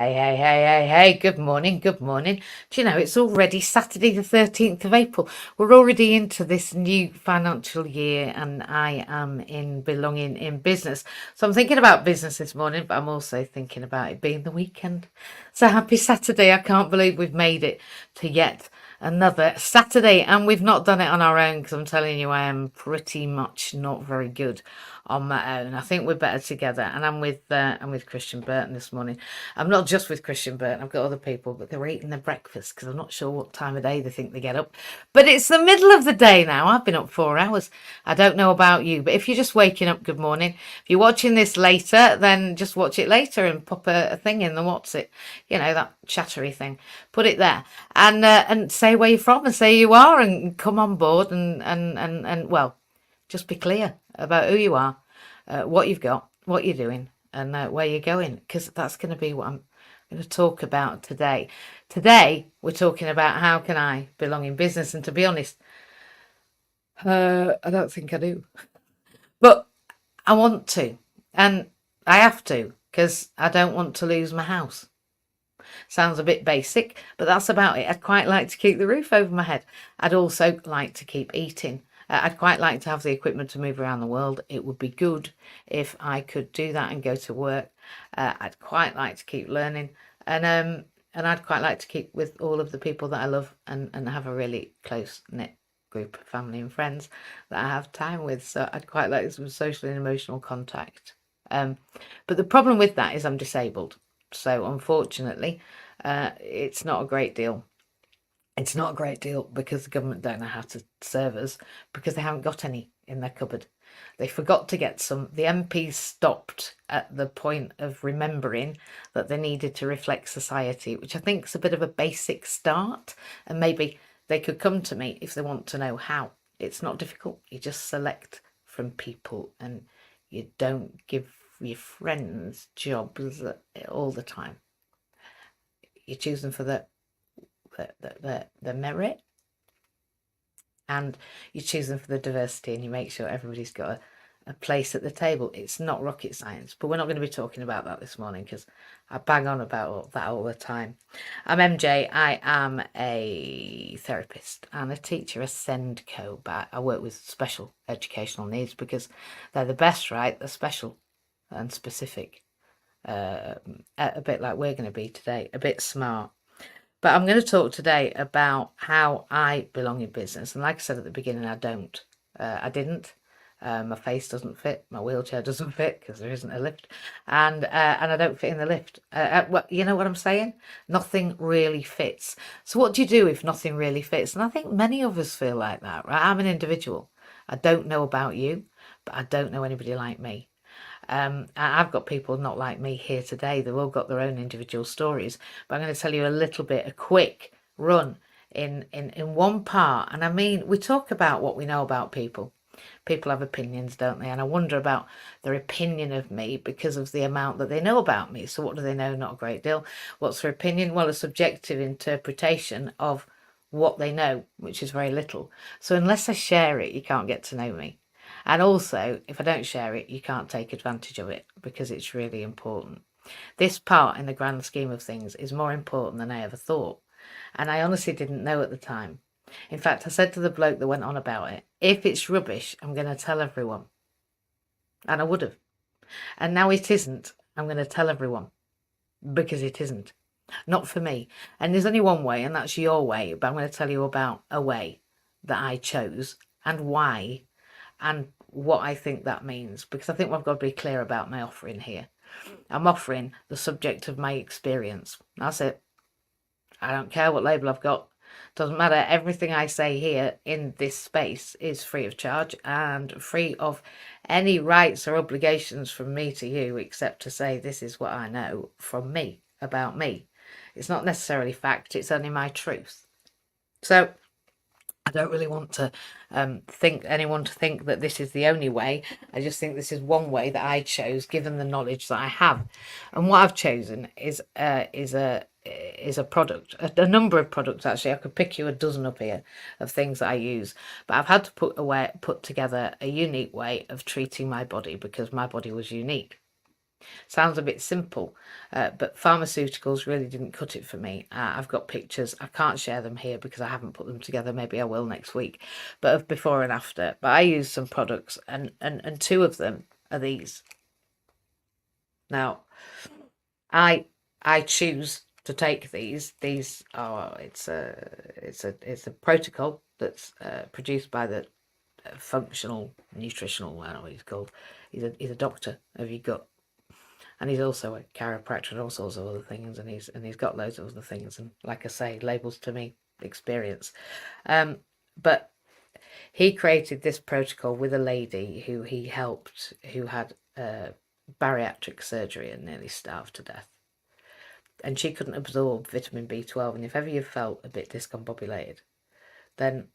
Hey, good morning, good morning. Do you know, it's already Saturday the 13th of April. We're already into this new financial year and I am in belonging in business. So I'm thinking about business this morning, but I'm also thinking about it being the weekend. So happy Saturday. I can't believe we've made it to yet another Saturday and we've not done it on our own because I'm telling you, I am pretty much not very good on my own. I think we're better together and I'm with Christian Burton this morning. I'm not just with Christian Burton, I've got other people, but they're eating their breakfast because I'm not sure what time of day they think they get up. But it's the middle of the day now. I've been up 4 hours. I don't know about you, but if you're just waking up, good morning. If you're watching this later, then just watch it later and pop a thing in the what's it, that chattery thing. Put it there and say where you're from and say you are and come on board and well, just be clear about who you are, what you've got, what you're doing, and where you're going, because that's going to be what I'm going to talk about today. Today, we're talking about how can I belong in business, and to be honest, I don't think I do, but I want to, and I have to, because I don't want to lose my house. Sounds a bit basic, but that's about it. I'd quite like to keep the roof over my head. I'd also like to keep eating. I'd quite like to have the equipment to move around the world. It would be good if I could do that and go to work. I'd quite like to keep learning, and I'd quite like to keep with all of the people that I love and have a really close knit group of family and friends that I have time with. So I'd quite like some social and emotional contact. But the problem with that is I'm disabled. So unfortunately, it's not a great deal. It's not a great deal because the government don't know how to serve us because they haven't got any in their cupboard. They forgot to get some. The MPs stopped at the point of remembering that they needed to reflect society, which I think is a bit of a basic start. And maybe they could come to me if they want to know how. It's not difficult. You just select from people and you don't give your friends jobs all the time. You choose them for the merit, and you choose them for the diversity, and you make sure everybody's got a place at the table. It's not rocket science, but we're not going to be talking about that this morning because I bang on about that all the time. I'm MJ. I am a therapist and a teacher, a SEND-co, but I work with special educational needs because they're the best, right? They're special and specific, a bit like we're going to be today, a bit smart. But I'm going to talk today about how I belong in business. And like I said at the beginning, I don't. I didn't. My face doesn't fit. My wheelchair doesn't fit because there isn't a lift, and I don't fit in the lift. Well, you know what I'm saying? Nothing really fits. So what do you do if nothing really fits? And I think many of us feel like that, right? I'm an individual. I don't know about you, but I don't know anybody like me. I've got people not like me here today. They've all got their own individual stories. But I'm going to tell you a little bit, a quick run in one part. And I mean, we talk about what we know about people. People have opinions, don't they? And I wonder about their opinion of me because of the amount that they know about me. So what do they know? Not a great deal. What's their opinion? Well, a subjective interpretation of what they know, which is very little. So unless I share it, you can't get to know me. And also, if I don't share it, you can't take advantage of it because it's really important. This part, in the grand scheme of things, is more important than I ever thought. And I honestly didn't know at the time. In fact, I said to the bloke that went on about it, if it's rubbish, I'm going to tell everyone. And I would have. And now it isn't. I'm going to tell everyone because it isn't. Not for me. And there's only one way, and that's your way. But I'm going to tell you about a way that I chose and why and what I think that means, because I think I've got to be clear about my offering here. I'm offering the subject of my experience. That's it. I don't care what label I've got. Doesn't matter. Everything I say here in this space is free of charge and free of any rights or obligations from me to you, except to say this is what I know from me, about me. It's not necessarily fact, it's only my truth. So I don't really want to think anyone to think that this is the only way. I just think this is one way that I chose, given the knowledge that I have. And what I've chosen is a product, a number of products actually. I could pick you a dozen up here of things that I use, but I've had to put together a unique way of treating my body because my body was unique. Sounds a bit simple, but pharmaceuticals really didn't cut it for me. I've got pictures. I can't share them here because I haven't put them together. Maybe I will next week, but of before and after. But I use some products, and two of them are these. Now, I choose to take these. These are it's a protocol that's produced by the functional nutritional. I don't know what he's called. He's a doctor of your gut, and he's also a chiropractor and all sorts of other things, and he's got loads of other things, and like I say, labels to me experience. But he created this protocol with a lady who he helped, who had bariatric surgery and nearly starved to death, and she couldn't absorb vitamin B12. And if ever you felt a bit discombobulated, then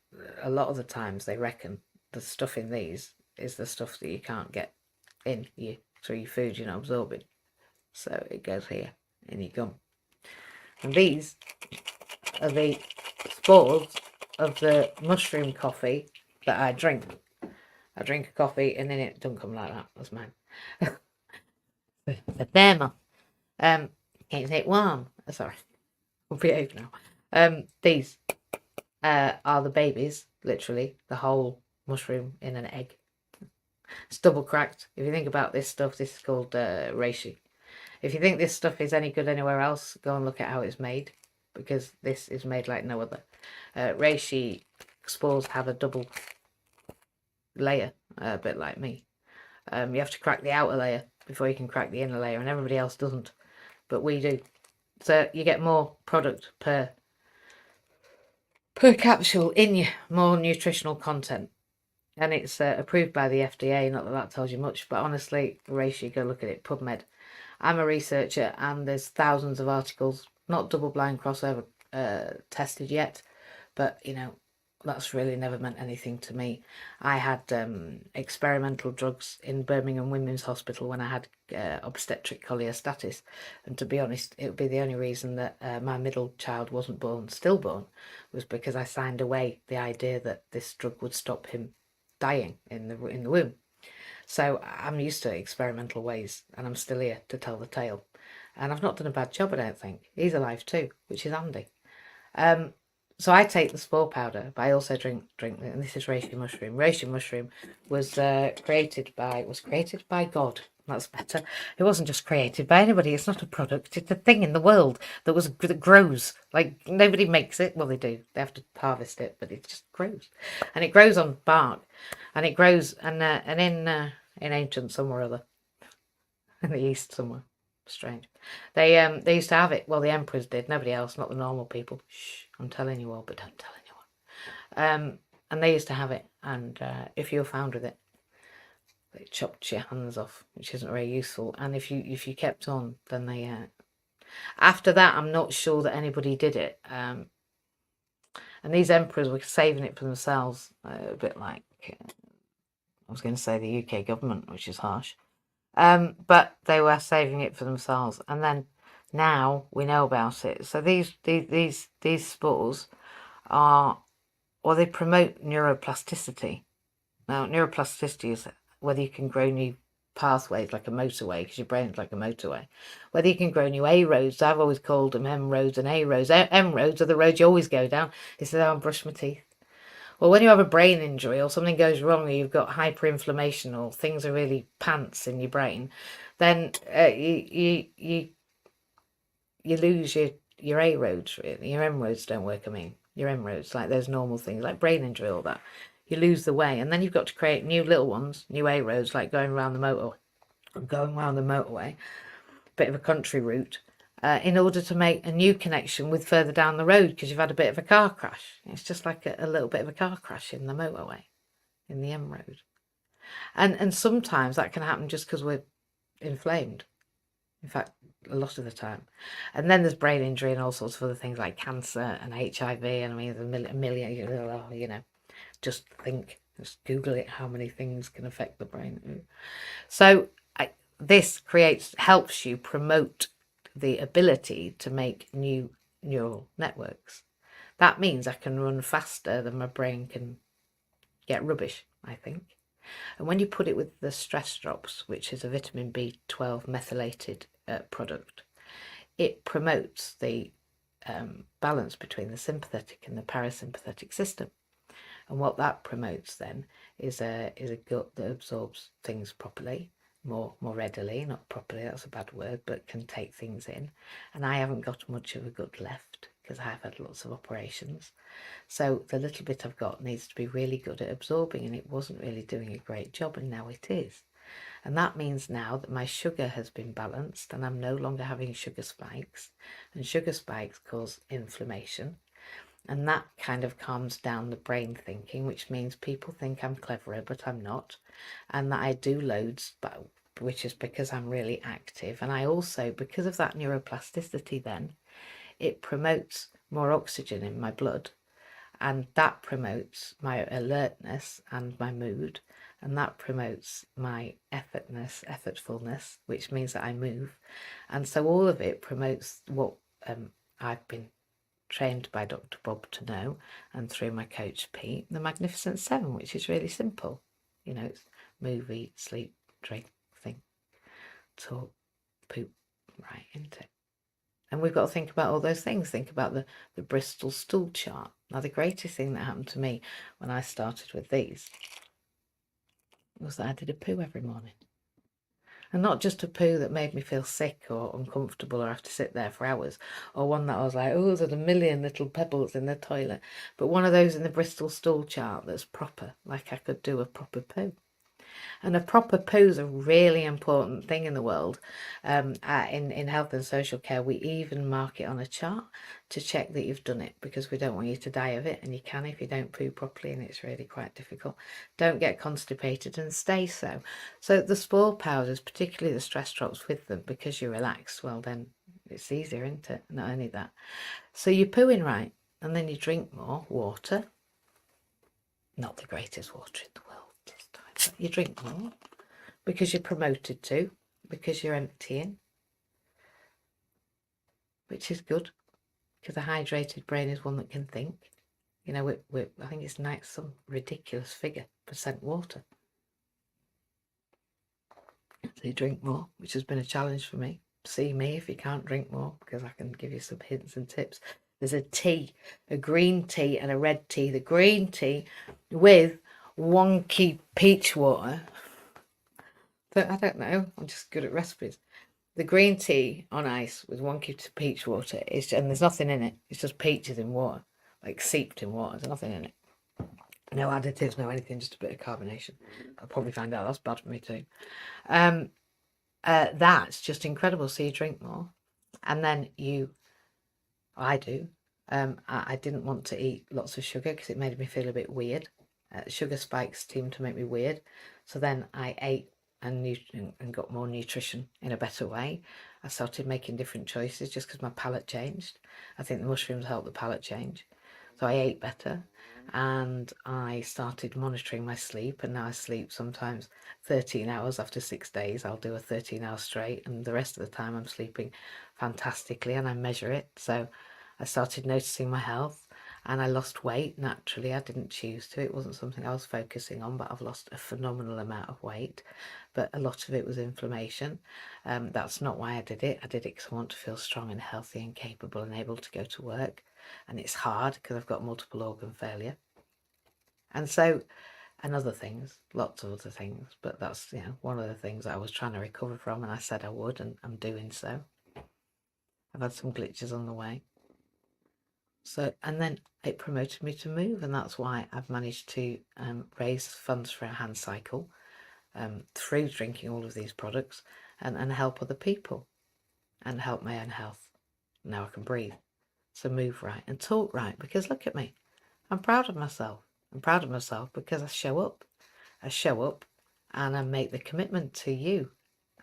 a lot of the times they reckon the stuff in these is the stuff that you can't get in you through your food you're not absorbing. So it goes here in your gum. And these are the spores of the mushroom coffee that I drink. I drink a coffee and then it don't come like that. That's mine. The thermal. Can't take warm. Sorry. We'll behave now. These are the babies, literally, the whole mushroom in an egg. It's double cracked. If you think about this stuff, this is called reishi. If you think this stuff is any good anywhere else, go and look at how it's made, because this is made like no other. Reishi spores have a double layer, a bit like me. You have to crack the outer layer before you can crack the inner layer, and everybody else doesn't, but we do. So you get more product per capsule in you, more nutritional content. And it's approved by the FDA, not that that tells you much, but honestly, reishi, go look at it, PubMed. I'm a researcher, and there's thousands of articles, not double-blind crossover tested yet, but, you know, that's really never meant anything to me. I had experimental drugs in Birmingham Women's Hospital when I had obstetric cholestasis, and to be honest, it would be the only reason that my middle child wasn't stillborn, was because I signed away the idea that this drug would stop him dying in the womb. So I'm used to experimental ways, and I'm still here to tell the tale. And I've not done a bad job, I don't think. He's alive too, which is handy. So I take the spore powder, but I also drink and this is reishi mushroom. Reishi mushroom was created by God. That's better. It wasn't just created by anybody. It's not a product. It's a thing in the world that grows. Like, nobody makes it. Well, they do. They have to harvest it, but it just grows, and it grows on bark, and it grows and in ancient somewhere or other, in the east somewhere. Strange. They used to have it. Well, the emperors did. Nobody else, not the normal people. Shh, I'm telling you all, but don't tell anyone. And they used to have it, and if you were found with it, they chopped your hands off, which isn't very useful. And if you kept on, then they after that, I'm not sure that anybody did it. And these emperors were saving it for themselves, a bit like I was going to say the UK government, which is harsh. But they were saving it for themselves, and then now we know about it. So these spores are, or they promote neuroplasticity. Now, neuroplasticity is whether you can grow new pathways like a motorway, because your brain's like a motorway. Whether you can grow new A roads. I've always called them M roads and A roads. M roads are the roads you always go down. This is how I brush my teeth. Well, when you have a brain injury or something goes wrong, or you've got hyperinflammation, or things are really pants in your brain, then you lose your A roads, really. Your M roads don't work, I mean. Your M roads, like those normal things, like brain injury, all that. You lose the way, and then you've got to create new little ones, new A roads, like going around the motorway, bit of a country route, in order to make a new connection with further down the road, because you've had a bit of a car crash. It's just like a little bit of a car crash in the motorway, in the M road. And sometimes that can happen just because we're inflamed. In fact, a lot of the time. And then there's brain injury and all sorts of other things like cancer and HIV. And I mean, there's a million, you know, just Google it, how many things can affect the brain. So this helps you promote the ability to make new neural networks. That means I can run faster than my brain can get rubbish, I think. And when you put it with the stress drops, which is a vitamin B12 methylated product, it promotes the balance between the sympathetic and the parasympathetic system. And what that promotes then is a gut that absorbs things properly, more readily, not properly, that's a bad word, but can take things in. And I haven't got much of a gut left because I've had lots of operations. So the little bit I've got needs to be really good at absorbing, and it wasn't really doing a great job, and now it is. And that means now that my sugar has been balanced and I'm no longer having sugar spikes, and sugar spikes cause inflammation. And that kind of calms down the brain thinking, which means people think I'm cleverer, but I'm not. And that I do loads, but which is because I'm really active. And I also, because of that neuroplasticity then, it promotes more oxygen in my blood. And that promotes my alertness and my mood. And that promotes my effortfulness, which means that I move. And so all of it promotes what I've been trained by Dr. Bob to know, and through my coach Pete, the Magnificent Seven, which is really simple. You know, it's move, eat, sleep, drink, think, talk, poop, right, isn't it? And we've got to think about all those things. Think about the Bristol stool chart. Now, the greatest thing that happened to me when I started with these was that I did a poo every morning. And not just a poo that made me feel sick or uncomfortable or have to sit there for hours, or one that I was like, oh, there's a million little pebbles in the toilet, but one of those in the Bristol stool chart that's proper, like I could do a proper poo. And a proper poo is a really important thing in the world. In health and social care, we even mark it on a chart to check that you've done it, because we don't want you to die of it, and you can if you don't poo properly, and it's really quite difficult. Don't get constipated and stay so. So the spore powders, particularly the stress drops with them, because you're relaxed, well then it's easier, isn't it? Not only that. So you're pooing right, and then you drink more water. Not the greatest water in the world this time, but you drink more because you're promoted to, because you're emptying, which is good, because a hydrated brain is one that can think. You know, I think it's some ridiculous figure, % water. So you drink more, which has been a challenge for me. See me if you can't drink more, because I can give you some hints and tips. There's a tea, a green tea and a red tea. The green tea with wonky peach water. But I don't know, I'm just good at recipes. The green tea on ice with wonky peach water is, and there's nothing in it. It's just peaches in water, like seeped in water. There's nothing in it. No additives, no anything, just a bit of carbonation. I'll probably find out that's bad for me too. That's just incredible. So you drink more, and then I do. I didn't want to eat lots of sugar because it made me feel a bit weird. Sugar spikes seemed to make me weird. So then I ate and got more nutrition in a better way. I started making different choices just because my palate changed. I think the mushrooms helped the palate change. So I ate better, and I started monitoring my sleep, and now I sleep sometimes 13 hours after 6 days. I'll do a 13-hour straight, and the rest of the time I'm sleeping fantastically, and I measure it. So I started noticing my health, and I lost weight naturally. I didn't choose to. It wasn't something I was focusing on, but I've lost a phenomenal amount of weight. But a lot of it was inflammation. That's not why I did it. I did it because I want to feel strong and healthy and capable and able to go to work. And it's hard because I've got multiple organ failure. And so, and other things, lots of other things. But that's, one of the things that I was trying to recover from, and I said I would, and I'm doing so. I've had some glitches on the way. So, and then it promoted me to move, and that's why I've managed to raise funds for a hand cycle through drinking all of these products, and help other people and help my own health. Now I can breathe. So move right and talk right, because look at me. I'm proud of myself. I'm proud of myself because I show up. I show up and I make the commitment to you.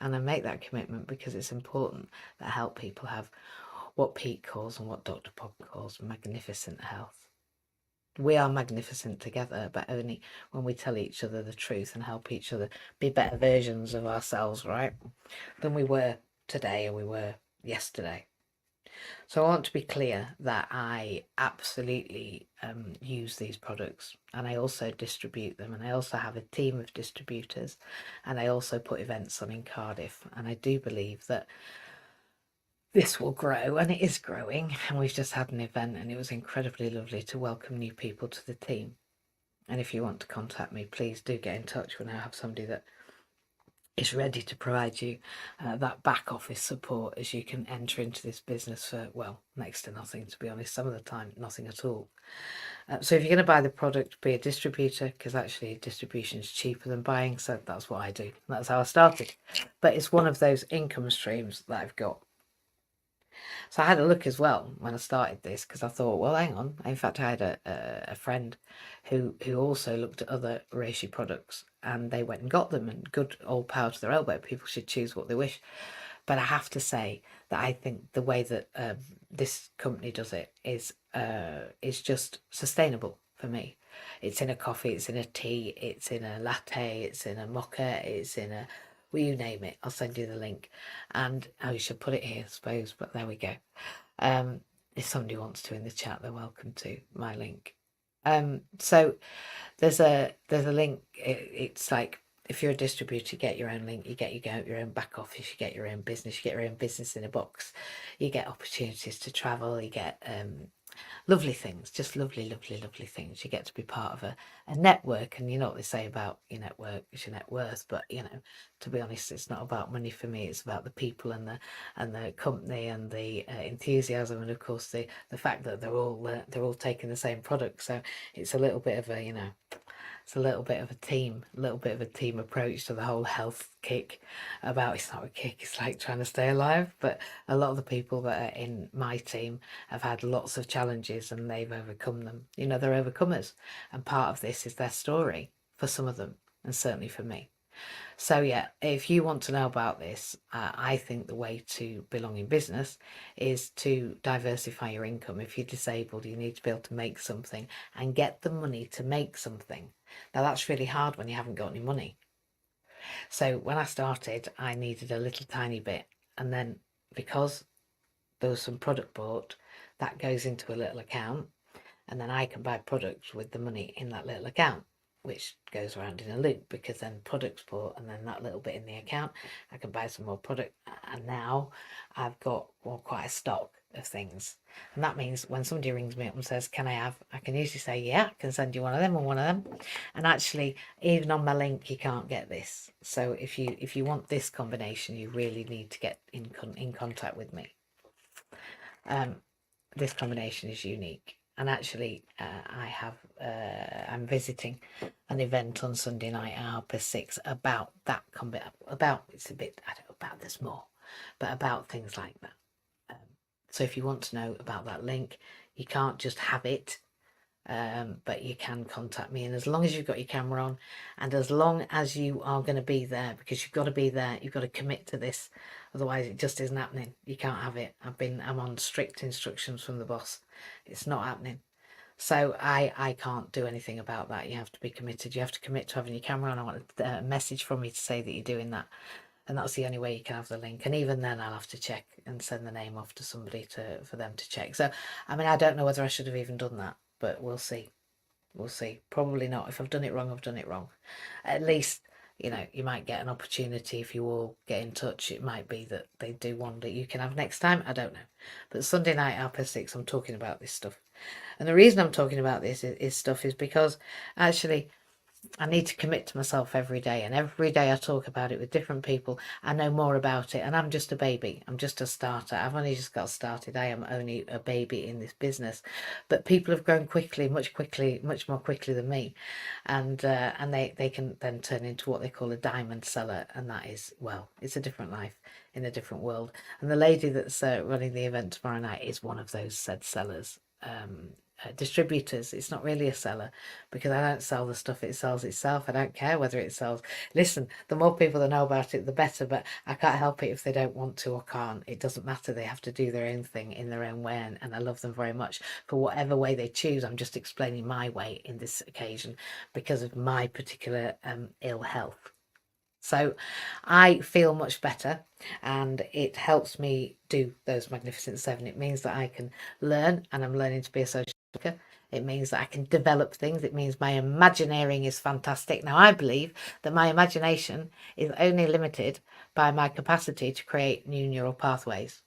And I make that commitment because it's important that I help people have what Pete calls and what Dr. Bob calls magnificent health. We are magnificent together, but only when we tell each other the truth and help each other be better versions of ourselves, right? Than we were today or we were yesterday. So I want to be clear that I absolutely use these products, and I also distribute them, and I also have a team of distributors, and I also put events on in Cardiff, and I do believe that this will grow, and it is growing. And we've just had an event, and it was incredibly lovely to welcome new people to the team. And if you want to contact me, please do get in touch when I have somebody that is ready to provide you that back office support as you can enter into this business for, well, next to nothing, to be honest. Some of the time, nothing at all. So if you're going to buy the product, be a distributor, because actually distribution is cheaper than buying. So that's what I do. That's how I started. But it's one of those income streams that I've got. So I had a look as well when I started this, because I thought, well, hang on. In fact, I had a friend who also looked at other reishi products, and they went and got them, and good old power to their elbow. People should choose what they wish. But I have to say that I think the way that this company does it is just sustainable for me. It's in a coffee, it's in a tea, it's in a latte, it's in a mocha, it's in a, well, you name it. I'll send you the link. And I should put it here, I suppose, but there we go. If somebody wants to in the chat, they're welcome to my link. So there's a link. It's like, if you're a distributor, you get your own link, you get your own back office, you get your own business, you get your own business in a box, you get opportunities to travel, you get lovely things, just lovely, lovely, lovely things. You get to be part of a network, and you know what they say about your network is your net worth. But you know, to be honest, it's not about money for me. It's about the people and the company and the enthusiasm, and of course the fact that they're all taking the same product. So it's a little bit of a, you know, it's a little bit of a team approach to the whole health kick. About, it's not a kick, it's like trying to stay alive. But a lot of the people that are in my team have had lots of challenges, and they've overcome them. You know, they're overcomers, and part of this is their story for some of them, and certainly for me. So yeah, if you want to know about this, I think the way to belong in business is to diversify your income. If you're disabled, you need to be able to make something and get the money to make something. Now that's really hard when you haven't got any money. So when I started, I needed a little tiny bit, and then because there was some product bought, that goes into a little account, and then I can buy products with the money in that little account, which goes around in a loop, because then products bought, and then that little bit in the account, I can buy some more product, and now I've got, well, quite a stock of things. And that means when somebody rings me up and says, can I have, I can usually say, yeah, I can send you one of them or one of them. And actually, even on my link, you can't get this. So if you want this combination, you really need to get in contact with me. This combination is unique. And actually, I'm visiting an event on Sunday night at 6:30 about that. It's a bit, I don't know about this more, but about things like that. So if you want to know about that link, you can't just have it, but you can contact me. And as long as you've got your camera on, and as long as you are going to be there, because you've got to be there, you've got to commit to this. Otherwise, it just isn't happening. You can't have it. I'm on strict instructions from the boss. It's not happening. So I can't do anything about that. You have to be committed. You have to commit to having your camera on. I want a message from you to say that you're doing that. And that's the only way you can have the link. And even then, I'll have to check and send the name off to somebody for them to check. So, I mean, I don't know whether I should have even done that, but we'll see. We'll see. Probably not. If I've done it wrong, I've done it wrong. At least, you know, you might get an opportunity if you all get in touch. It might be that they do one that you can have next time. I don't know. But Sunday night, 6:30, I'm talking about this stuff. And the reason I'm talking about this is stuff is because actually I need to commit to myself every day, and every day I talk about it with different people. I know more about it, and I'm just a baby. I'm just a starter. I've only just got started. I am only a baby in this business, but people have grown quickly, much more quickly than me, and they can then turn into what they call a diamond seller, and that is, well, it's a different life in a different world. And the lady that's running the event tomorrow night is one of those said sellers. Distributors. It's not really a seller, because I don't sell the stuff, it sells itself. I don't care whether it sells. Listen, the more people that know about it, the better, but I can't help it if they don't want to or can't. It doesn't matter. They have to do their own thing in their own way, and I love them very much for whatever way they choose. I'm just explaining my way in this occasion because of my particular ill health. So I feel much better, and it helps me do those Magnificent Seven. It means that I can learn, and I'm learning to be a social worker. It means that I can develop things. It means my imagineering is fantastic. Now, I believe that my imagination is only limited by my capacity to create new neural pathways,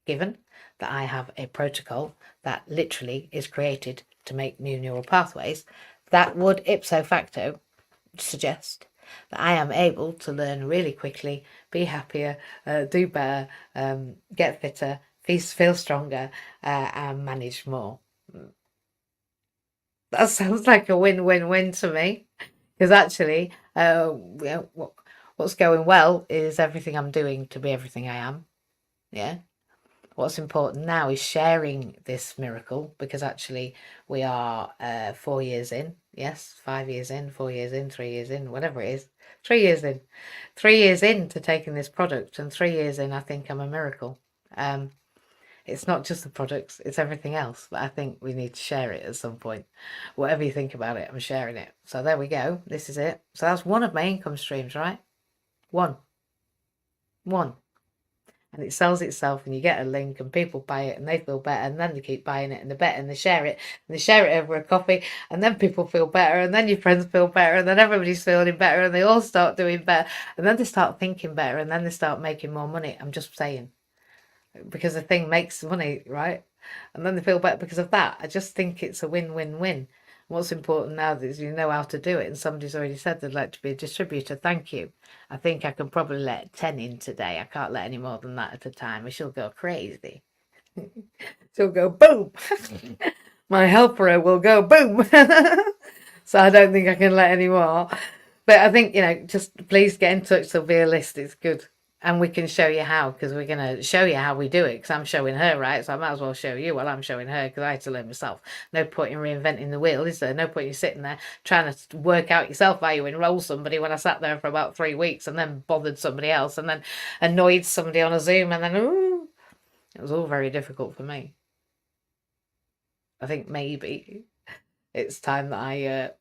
given that I have a protocol that literally is created to make new neural pathways. That would ipso facto suggest that I am able to learn really quickly, be happier, do better, get fitter, feel stronger, and manage more. That sounds like a win-win-win to me, because actually, what's going well is everything I'm doing to be everything I am. Yeah. What's important now is sharing this miracle, because actually we are 4 years in. Yes, 5 years in, 4 years in, 3 years in, whatever it is. 3 years in. 3 years into taking this product, and 3 years in, I think I'm a miracle. It's not just the products, it's everything else. But I think we need to share it at some point. Whatever you think about it, I'm sharing it. So there we go. This is it. So that's one of my income streams, right? One. And it sells itself, and you get a link, and people buy it, and they feel better, and then they keep buying it, and they bet, and they share it, and they share it over a coffee, and then people feel better, and then your friends feel better, and then everybody's feeling better, and they all start doing better, and then they start thinking better, and then they start making more money. I'm just saying, because the thing makes money, right? And then they feel better because of that. I just think it's a win-win-win. What's important now is you know how to do it, and somebody's already said they'd like to be a distributor. Thank you. I think I can probably let 10 in today. I can't let any more than that at a time, or she'll go crazy. She'll go boom. My helper will go boom. So I don't think I can let any more. But I think, just please get in touch. There'll be a list. It's good. And we can show you how, because we're going to show you how we do it, because I'm showing her, right? So I might as well show you while I'm showing her, because I had to learn myself. No point in reinventing the wheel, is there? No point in sitting there trying to work out yourself how you enroll somebody, when I sat there for about 3 weeks and then bothered somebody else and then annoyed somebody on a Zoom, and then, ooh, it was all very difficult for me. I think maybe it's time that I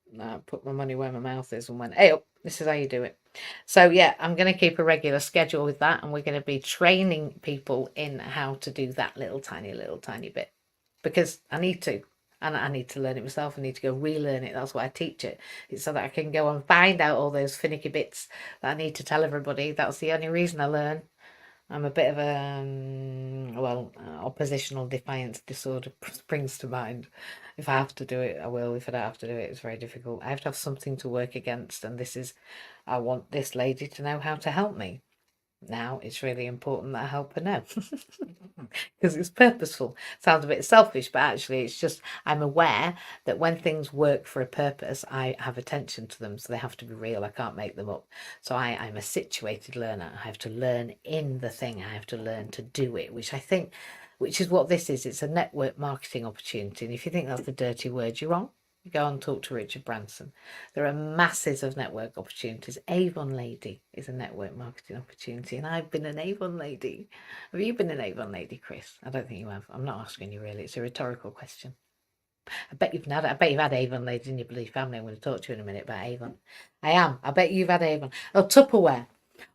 put my money where my mouth is and went, hey, up, this is how you do it. So yeah, I'm going to keep a regular schedule with that, and we're going to be training people in how to do that little tiny bit, because I need to, and I need to learn it myself. I need to go relearn it. That's why I teach it. It's so that I can go and find out all those finicky bits that I need to tell everybody. That's the only reason I learn. I'm a bit of a, oppositional defiance disorder springs to mind. If I have to do it, I will. If I don't have to do it, it's very difficult. I have to have something to work against, and I want this lady to know how to help me. Now it's really important that I help her know, because it's purposeful. Sounds a bit selfish, but actually it's just, I'm aware that when things work for a purpose, I have attention to them, so they have to be real. I can't make them up. So I'm a situated learner. I have to learn in the thing. I have to learn to do it, which is what this is. It's a network marketing opportunity. And if you think that's a dirty word, you're wrong. Go and talk to Richard Branson. There are masses of network opportunities. Avon Lady is a network marketing opportunity, and I've been an Avon Lady. Have you been an Avon Lady, Chris? I don't think you have. I'm not asking you really. It's a rhetorical question. I bet you've had Avon Ladies in your bloody family. I'm going to talk to you in a minute about Avon. I am. I bet you've had Avon. Or Tupperware.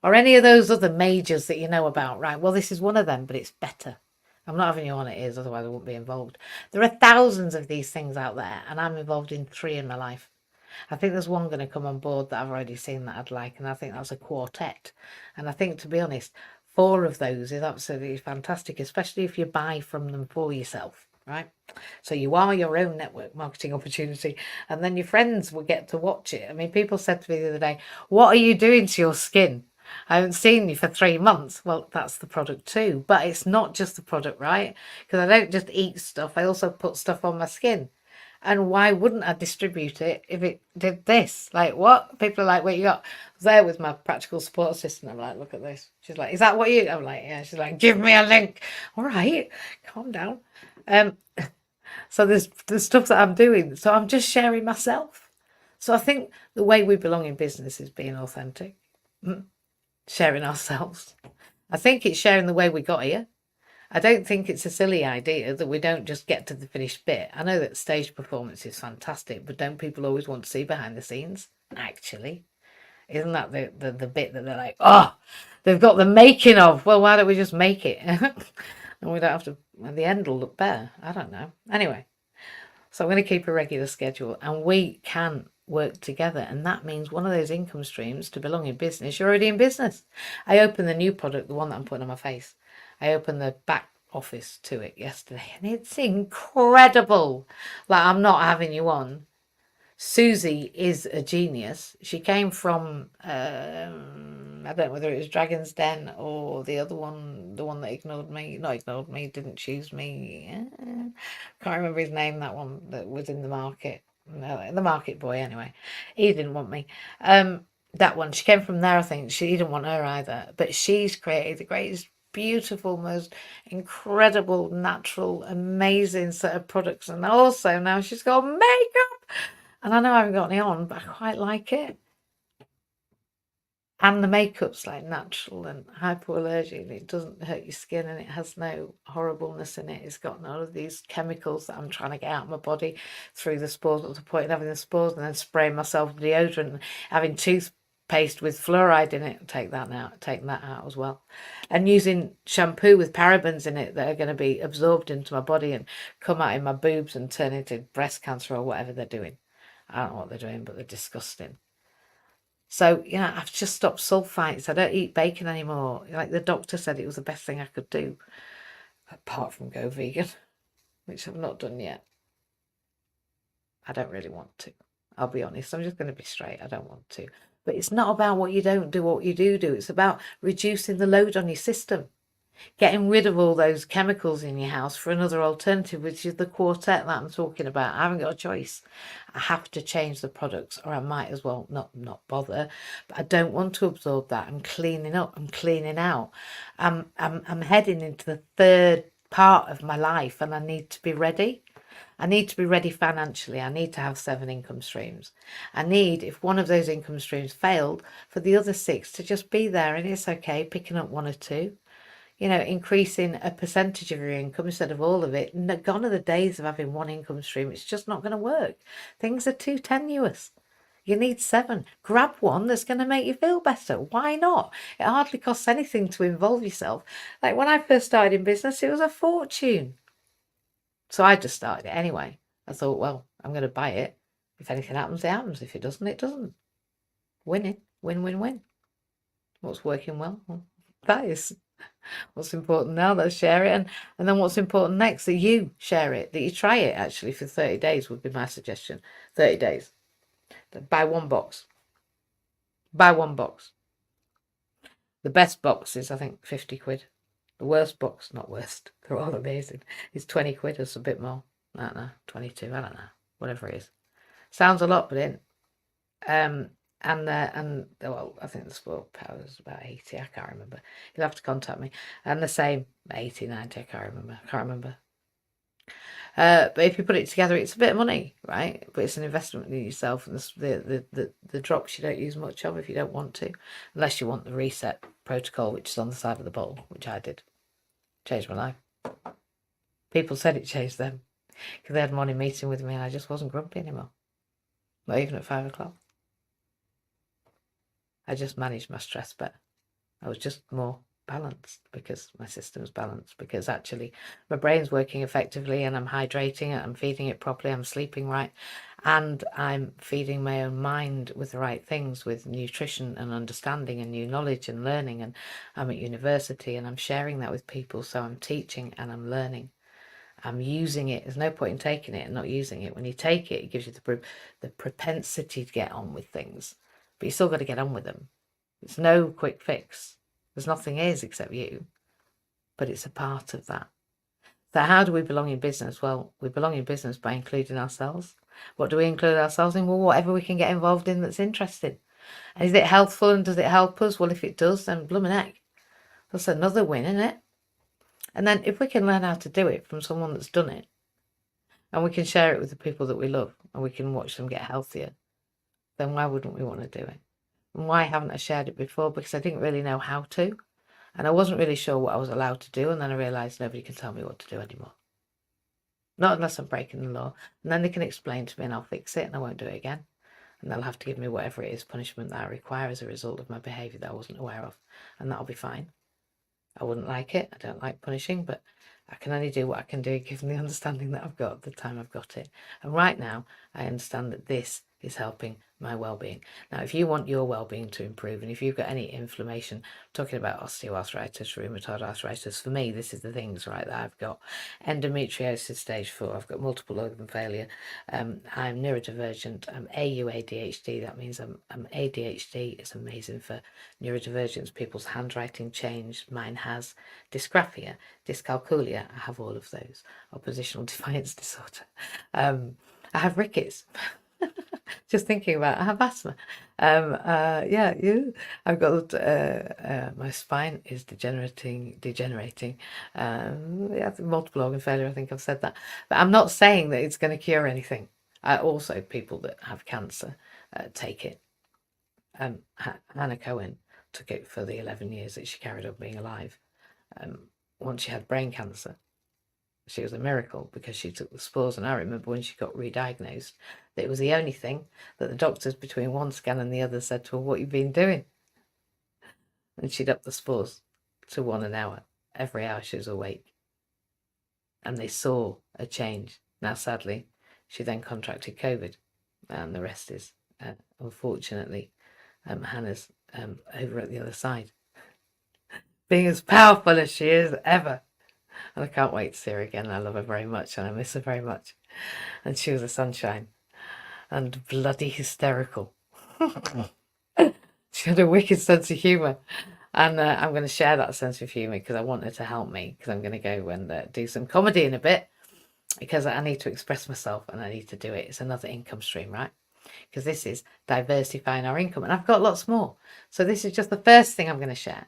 Or any of those other majors that you know about. Right, well, this is one of them, but it's better. I'm not having you on it is, otherwise I wouldn't be involved. There are thousands of these things out there, and I'm involved in 3 in my life. I think there's one going to come on board that I've already seen that I'd like, and I think that's a quartet. And I think, to be honest, 4 of those is absolutely fantastic, especially if you buy from them for yourself, right? So you are your own network marketing opportunity, and then your friends will get to watch it. I mean, people said to me the other day, what are you doing to your skin? I haven't seen you for 3 months. Well, that's the product too. But it's not just the product, right? Because I don't just eat stuff. I also put stuff on my skin. And why wouldn't I distribute it if it did this? Like, what? People are like, what you got? I was there with my practical support assistant. I'm like, look at this. She's like, is that what you... I'm like, yeah. She's like, give me a link. All right. Calm down. So there's stuff that I'm doing. So I'm just sharing myself. So I think the way we belong in business is being authentic. Sharing ourselves. I think it's sharing the way we got here. I don't think it's a silly idea that we don't just get to the finished bit. I know that stage performance is fantastic, but don't people always want to see behind the scenes? Actually, Isn't that the bit that they're like, oh, they've got the making of? Well, why don't we just make it? And we don't have to, the end will look better. I don't know. Anyway, so I'm going to keep a regular schedule and we can work together. And that means one of those income streams to belong in business, you're already in business. I opened the new product, the one that I'm putting on my face. I opened the back office to it yesterday and it's incredible. Like, I'm not having you on. Susie is a genius. She came from, I don't know whether it was Dragon's Den or the other one, the one that ignored me. Not ignored me, didn't choose me. Can't remember his name, that one that was in the market. No, the market boy, anyway. He didn't want me. That one, she came from there, I think. She didn't want her either. But she's created the greatest, beautiful, most incredible, natural, amazing set of products. And also now she's got makeup. And I know I haven't got any on, but I quite like it. And the makeup's like natural and hypoallergenic, and it doesn't hurt your skin and it has no horribleness in it. It's got none of these chemicals that I'm trying to get out of my body through the spores. What's the point in having the spores and then spraying myself with deodorant and having toothpaste with fluoride in it? Taking that out as well. And using shampoo with parabens in it that are going to be absorbed into my body and come out in my boobs and turn into breast cancer or whatever they're doing. I don't know what they're doing, but they're disgusting. So, yeah, I've just stopped sulfites. I don't eat bacon anymore. Like the doctor said, it was the best thing I could do, apart from go vegan, which I've not done yet. I don't really want to. I'll be honest. I'm just going to be straight. I don't want to. But it's not about what you don't do, what you do. It's about reducing the load on your system. Getting rid of all those chemicals in your house for another alternative, which is the quartet that I'm talking about. I haven't got a choice. I have to change the products or I might as well not bother. But I don't want to absorb that. I'm cleaning up. I'm cleaning out. I'm heading into the third part of my life and I need to be ready. I need to be ready financially. I need to have 7 income streams. I need, if one of those income streams failed, for the other 6 to just be there. And it's okay picking up 1 or 2. You know, increasing a percentage of your income instead of all of it. Gone are the days of having 1 income stream. It's just not going to work. Things are too tenuous. You need 7. Grab one that's going to make you feel better. Why not? It hardly costs anything to involve yourself. Like when I first started in business, it was a fortune. So I just started it anyway. I thought, well, I'm going to buy it. If anything happens, it happens. If it doesn't, it doesn't. Winning. Win, win, win. What's working well? That is. What's important now, let's share it. And then what's important next, that you share it, that you try it actually for 30 days would be my suggestion. 30 days. Buy 1 box. Buy 1 box. The best box is, I think, 50 quid. The worst box, not worst, they're all amazing, is 20 quid or a bit more. I don't know, 22, I don't know, whatever it is. Sounds a lot, but it ain't. And well, I think the sport power is about 80. I can't remember. You'll have to contact me. And the same 80, 90. I can't remember. But if you put it together, it's a bit of money, right? But it's an investment in yourself, and the drops you don't use much of if you don't want to, unless you want the reset protocol, which is on the side of the bottle, which I did. Changed my life. People said it changed them because they had a morning meeting with me, and I just wasn't grumpy anymore. Not even at 5 o'clock. I just managed my stress better. I was just more balanced because my system's balanced, because actually my brain's working effectively and I'm hydrating it, I'm feeding it properly, I'm sleeping right, and I'm feeding my own mind with the right things, with nutrition and understanding and new knowledge and learning. And I'm at university and I'm sharing that with people, so I'm teaching and I'm learning. I'm using it. There's no point in taking it and not using it. When you take it, it gives you the propensity to get on with things. But you still got to get on with them. It's no quick fix. There's nothing is except you. But it's a part of that. So how do we belong in business? Well, we belong in business by including ourselves. What do we include ourselves in? Well, whatever we can get involved in that's interesting. And is it healthful and does it help us? Well, if it does, then blooming heck. That's another win, isn't it? And then if we can learn how to do it from someone that's done it, and we can share it with the people that we love, and we can watch them get healthier, then why wouldn't we want to do it? And why haven't I shared it before? Because I didn't really know how to. And I wasn't really sure what I was allowed to do. And then I realised nobody can tell me what to do anymore. Not unless I'm breaking the law. And then they can explain to me and I'll fix it and I won't do it again. and they'll have to give me whatever it is punishment that I require as a result of my behaviour that I wasn't aware of, and that'll be fine. I wouldn't like it. I don't like punishing, but I can only do what I can do given the understanding that I've got at the time I've got it. And right now, I understand that this is helping my well-being. Now, if you want your well-being to improve, and if you've got any inflammation, talking about osteoarthritis, rheumatoid arthritis, for me, this is the things, right, that I've got. Endometriosis stage 4, I've got multiple organ failure, I'm neurodivergent, I'm ADHD, that means I'm ADHD. It's amazing for neurodivergence, people's handwriting changed, mine has. Dysgraphia, dyscalculia, I have all of those. Oppositional defiance disorder. I have rickets. Just thinking about, I have asthma. Yeah, I've got my spine is degenerating. Yeah, multiple organ failure. I think I've said that, but I'm not saying that it's going to cure anything. Also, people that have cancer take it. Hannah Cohen took it for the 11 years that she carried on being alive. Once she had brain cancer, she was a miracle because she took the spores. And I remember when she got re-diagnosed, that it was the only thing that the doctors between one scan and the other said to her, "What you've been doing?" And she'd up the spores to 1 an hour. Every hour she was awake. And they saw a change. Now, sadly, she then contracted COVID, and the rest is, unfortunately, Hannah's over at the other side, being as powerful as she is ever. And I can't wait to see her again. I love her very much and I miss her very much. And she was a sunshine and bloody hysterical. She had a wicked sense of humour. And I'm going to share that sense of humour because I want her to help me, because I'm going to go and do some comedy in a bit, because I need to express myself and I need to do it. It's another income stream, right? Because this is diversifying our income, and I've got lots more. So this is just the first thing I'm going to share.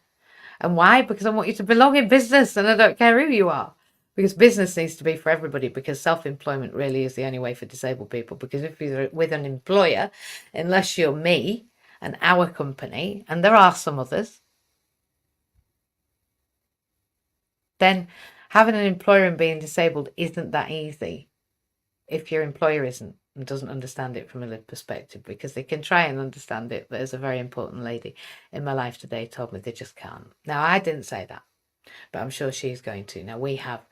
And why? Because I want you to belong in business, and I don't care who you are. Because business needs to be for everybody, because self-employment really is the only way for disabled people. Because if you're with an employer, unless you're me and our company, and there are some others, then having an employer and being disabled isn't that easy if your employer isn't and doesn't understand it from a lived perspective, because they can try and understand it, but as a very important lady in my life today told me, they just can't. Now, I didn't say that, but I'm sure she's going to. Now, we have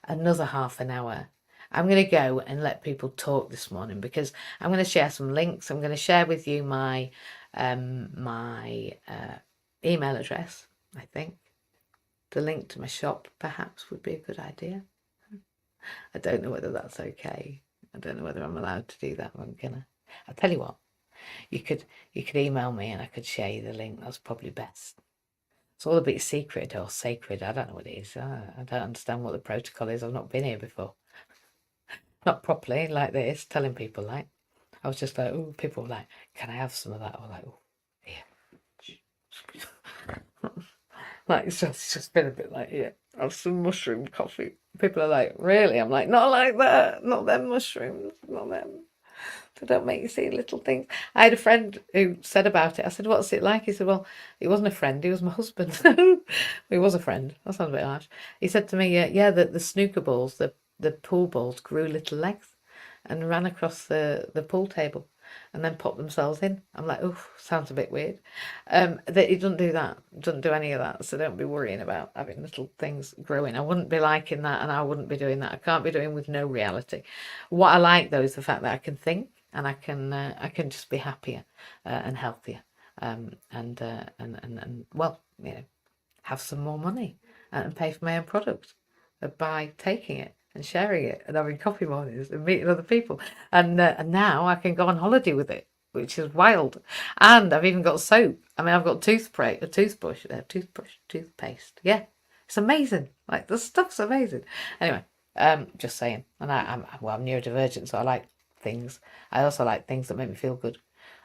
another half an hour. I'm going to go and let people talk this morning, because I'm going to share some links. I'm going to share with you my email address. I think the link to my shop perhaps would be a good idea. I don't know whether that's okay. I don't know whether I'm allowed to do that. I'm gonna. I'll tell you what. You could email me and I could share you the link. That's probably best. It's all a bit secret or sacred. I don't know what it is. I don't understand what the protocol is. I've not been here before. Not properly like this, telling people like. I was just like, oh, people were like, can I have some of that? Or like, oh, yeah. Like, it's just been a bit like, yeah, have some mushroom coffee. People are like, really? I'm like, not like that. Not them mushrooms. Not them. They don't make you see little things. I had a friend who said about it. I said, what's it like? He said, well, he wasn't a friend. He was my husband. He was a friend. That sounds a bit harsh. He said to me, yeah, the snooker balls, the pool balls grew little legs and ran across the pool table and then popped themselves in. I'm like, oh, sounds a bit weird. He doesn't do that. Doesn't do any of that. So don't be worrying about having little things growing. I wouldn't be liking that, and I wouldn't be doing that. I can't be doing with no reality. What I like though is the fact that I can think, and I can just be happier and healthier, and well, have some more money and pay for my own product by taking it and sharing it and having coffee mornings and meeting other people. And now I can go on holiday with it, which is wild. And I've even got soap. I mean, I've got toothpaste. Yeah, it's amazing. Like, the stuff's amazing. Anyway, just saying. And I'm neurodivergent, so I like things. I also like things that make me feel good.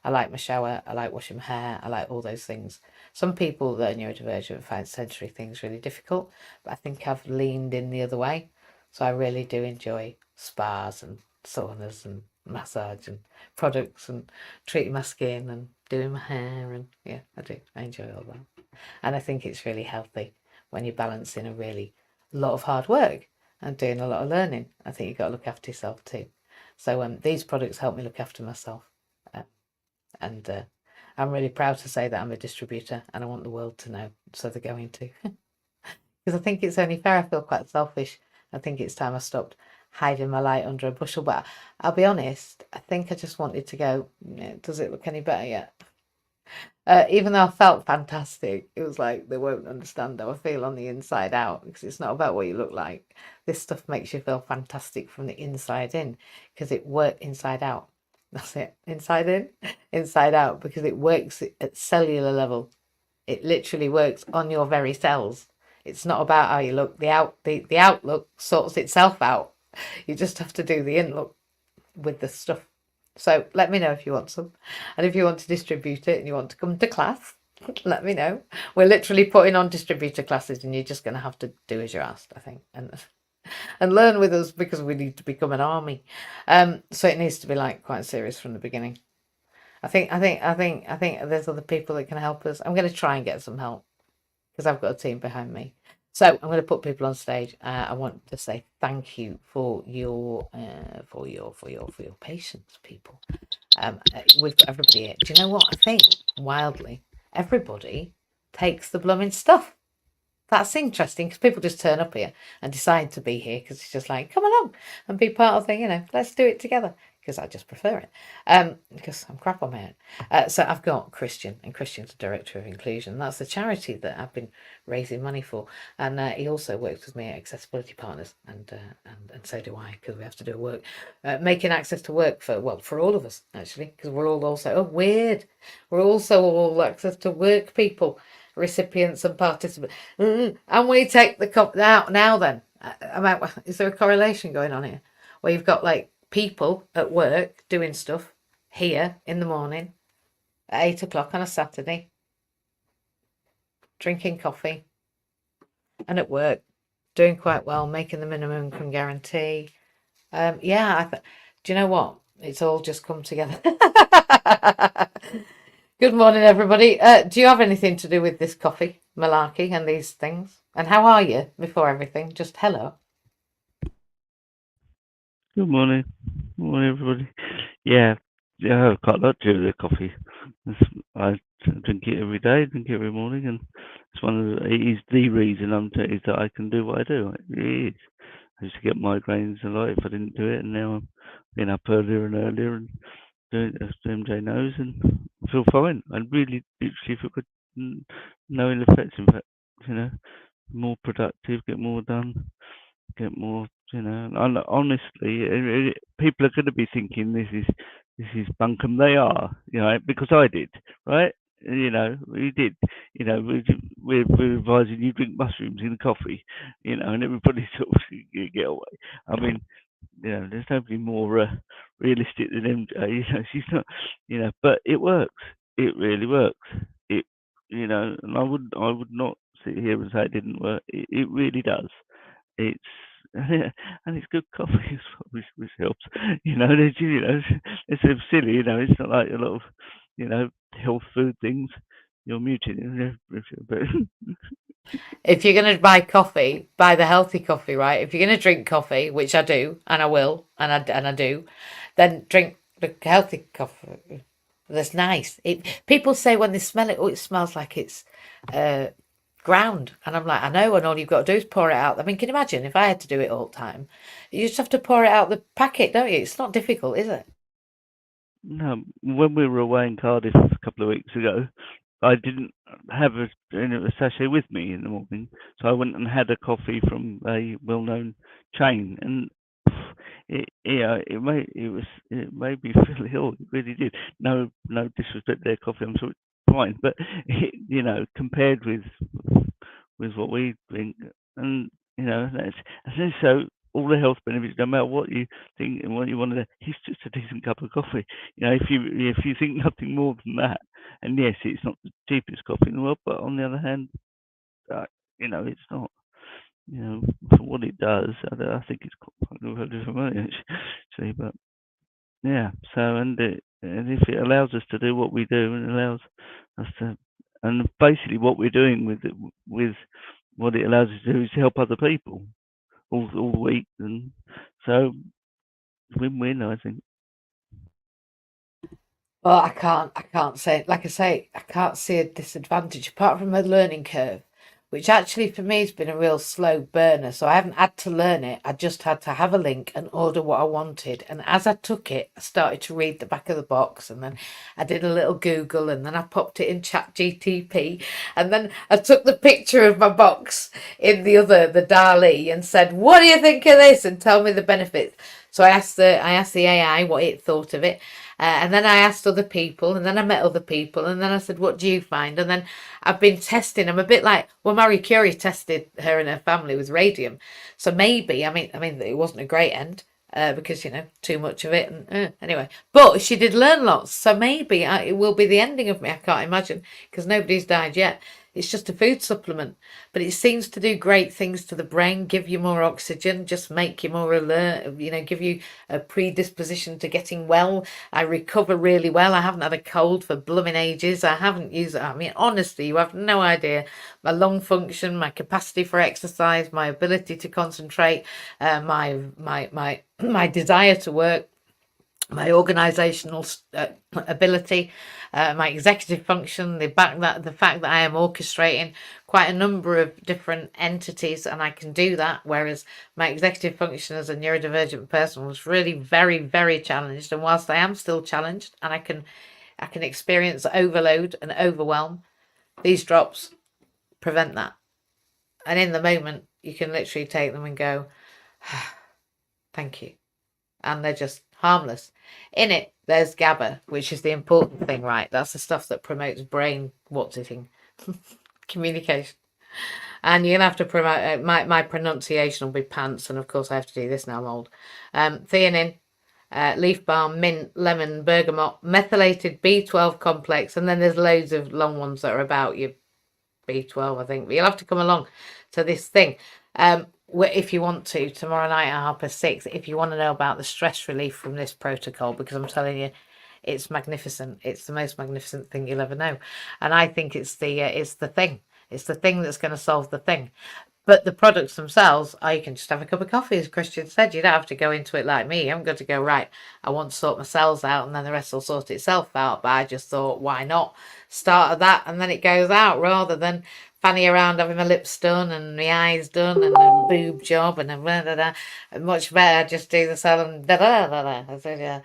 I like my shower. I like washing my hair. I like all those things. Some people that are neurodivergent find sensory things really difficult, but I think I've leaned in the other way. So I really do enjoy spas and saunas and massage and products and treating my skin and doing my hair, and yeah, I do. I enjoy all that. And I think it's really healthy when you're balancing a really lot of hard work and doing a lot of learning. I think you've got to look after yourself too. So these products help me look after myself. And I'm really proud to say that I'm a distributor, and I want the world to know, so they're going to. Because I think it's only fair. I feel quite selfish. I think it's time I stopped hiding my light under a bushel. But I'll be honest, I think I just wanted to go, does it look any better yet? Even though I felt fantastic, it was like they won't understand how I feel on the inside out, because it's not about what you look like. This stuff makes you feel fantastic from the inside in, because it works inside out. That's it. Inside in, inside out, because it works at cellular level. It literally works on your very cells. It's not about how you look. The outlook sorts itself out. You just have to do the in look with the stuff. So let me know if you want some. And if you want to distribute it and you want to come to class, let me know. We're literally putting on distributor classes, and you're just going to have to do as you're asked, I think, and learn with us, because we need to become an army. So it needs to be like quite serious from the beginning. I think there's other people that can help us. I'm going to try and get some help, because I've got a team behind me. So I'm going to put people on stage. I want to say thank you for your patience, people. We've got everybody here. Do you know what? I think wildly, everybody takes the blooming stuff. That's interesting, because people just turn up here and decide to be here, because it's just like, come along and be part of the, let's do it together, because I just prefer it, because I'm crap on my own. So I've got Christian, and Christian's the Director of Inclusion. That's the charity that I've been raising money for, and he also works with me at Accessibility Partners, and so do I, because we have to do work, making access to work for all of us, actually, because we're all also, we're also all access to work people, recipients and participants. And we take the cup out now. Then, is there a correlation going on here, where you've got like people at work doing stuff here in the morning at 8 o'clock on a Saturday, drinking coffee, and at work doing quite well, making the minimum income guarantee. Do you know what? It's all just come together. Good morning, everybody. Do you have anything to do with this coffee malarkey and these things? And how are you before everything? Just hello. Good morning. Morning, everybody. Yeah, I've got a lot to do with the coffee. I drink it every day, drink it every morning, and it is the reason is that I can do what I do. It is. I used to get migraines a lot if I didn't do it, and now I'm getting up earlier and earlier and doing it, as MJ knows, and I feel fine. I really, literally feel good. No ill effects, in fact, you know, more productive, get more done, get more, and honestly, people are going to be thinking this is bunkum. They are, because I did, right? We did. We're advising you drink mushrooms in coffee, and everybody sort of get away. I mean, there's nobody more realistic than MJ. She's not, but it works. It really works. It, and I would not sit here and say it didn't work. It really does. It's and it's good coffee as well, which helps. It's sort of silly. It's not like a lot of health food things. You're muted, but If you're going to buy coffee, buy the healthy coffee, right? If you're going to drink coffee, which I do, and I will, and I do, then drink the healthy coffee. That's nice. People say when they smell it, it smells like it's ground, and I'm like, I know, and all you've got to do is pour it out. I mean, can you imagine if I had to do it all the time? You just have to pour it out the packet, don't you? It's not difficult, is it? no. When we were away in Cardiff a couple of weeks ago, I didn't have a sachet with me in the morning, so I went and had a coffee from a well-known chain, and it made me feel ill. It really did. No disrespect to their coffee. I'm sure it's fine, but compared with what we drink, and and so all the health benefits, no matter what you think and what you want to do, it's just a decent cup of coffee. If you think nothing more than that, and yes, it's not the cheapest coffee in the world, but on the other hand, uh, it's not. For what it does, I think it's quite good for money actually. But yeah, so and if it allows us to do what we do, and allows us to, and basically what we're doing with what it allows us to do is help other people all the week, and so win-win, I think. Well, I can't say, like I say, I can't see a disadvantage apart from a learning curve, which actually for me has been a real slow burner. So I haven't had to learn it. I just had to have a link and order what I wanted. And as I took it, I started to read the back of the box, and then I did a little Google, and then I popped it in Chat GTP, and then I took the picture of my box in the Dali, and said, "What do you think of this?" and tell me the benefits. So I asked the AI what it thought of it, and then I asked other people, and then I met other people, and then I said, "What do you find?" And then I've been testing. I'm a bit like, well, Marie Curie tested her and her family with radium, so maybe I mean it wasn't a great end. Because too much of it, and anyway, but she did learn lots, so maybe it will be the ending of me. I can't imagine, because nobody's died yet. It's just a food supplement, but it seems to do great things to the brain, give you more oxygen, just make you more alert, give you a predisposition to getting well. I recover really well. I haven't had a cold for blooming ages. I haven't used it. I mean, honestly, you have no idea. My lung function, my capacity for exercise, my ability to concentrate, my desire to work, my organisational ability, my executive function, the fact that I am orchestrating quite a number of different entities, and I can do that. Whereas my executive function as a neurodivergent person was really very, very challenged. And whilst I am still challenged, and I can experience overload and overwhelm, these drops prevent that. And in the moment, you can literally take them and go, "Thank you." And they're just harmless. In it, there's GABA, which is the important thing, right? That's the stuff that promotes brain what's itting communication. And you're gonna have to promote my pronunciation will be pants, and of course I have to do this now. I'm old. Theanine, leaf balm, mint, lemon, bergamot, methylated B12 complex, and then there's loads of long ones that are about your B12, I think. But you'll have to come along to this thing. If you want to, tomorrow night at 6:30, if you want to know about the stress relief from this protocol, because I'm telling you, it's magnificent. It's the most magnificent thing you'll ever know. And I think it's the thing. It's the thing that's going to solve the thing. But the products themselves, you can just have a cup of coffee, as Christian said. You don't have to go into it like me. You haven't got to go, right, I want to sort my cells out and then the rest will sort itself out. But I just thought, why not start at that and then it goes out, rather than fanny around having my lips done and my eyes done and a boob job and a blah, blah, blah. Much better just do the cell and da da da da. I said, yeah.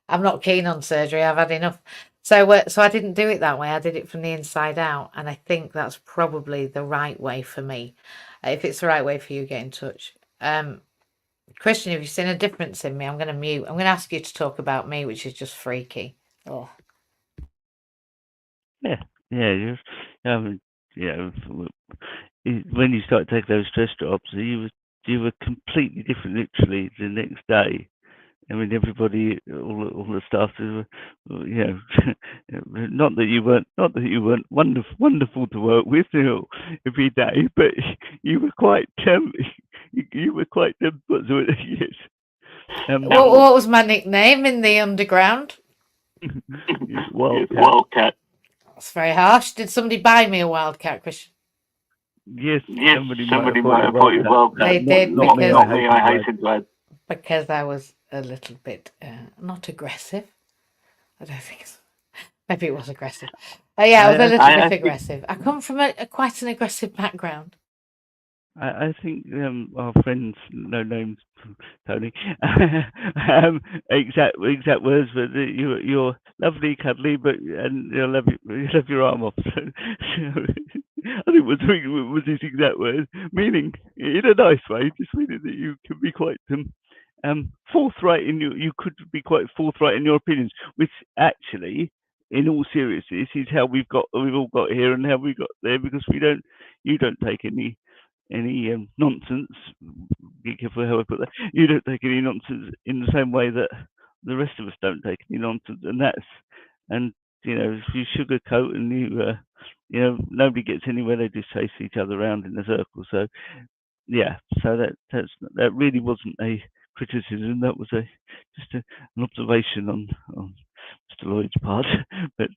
I'm not keen on surgery. I've had enough. So I didn't do it that way. I did it from the inside out, and I think that's probably the right way for me. If it's the right way for you, get in touch. Christian, have you seen a difference in me? I'm going to mute. I'm going to ask you to talk about me, which is just freaky. Oh. Yeah, yeah, yeah. When you started taking those stress drops, you were completely different literally the next day. I mean, everybody, all the staff, not that you weren't wonderful to work with, every day, but you were quite, you were quite, yes, What was my nickname in the underground? Wildcat. Wildcat. That's very harsh. Did somebody buy me a wildcat, Christian? Yes, Yes, somebody somebody might might have have thought thought you you Wildcat. They Wildcat. did, Not me. because I hated to add. because I was a little bit not aggressive. I don't think so. Maybe it was aggressive. Yeah, I was a little bit think aggressive. I come from quite an aggressive background. I think our friends, no names, Tony, exact words, but you're lovely, cuddly, but and you love your arm off. So, I think was his exact words, meaning in a nice way, just meaning that you can be quite forthright in you could be quite forthright in your opinions, which actually, in all seriousness, is how we've all got here and how we got there, because you don't take any nonsense. Be careful how I put that. You don't take any nonsense in the same way that the rest of us don't take any nonsense, and if you sugarcoat and nobody gets anywhere. They just chase each other around in a circle. So yeah, so that really wasn't a criticism. That was just an observation on Mr. Lloyd's part. But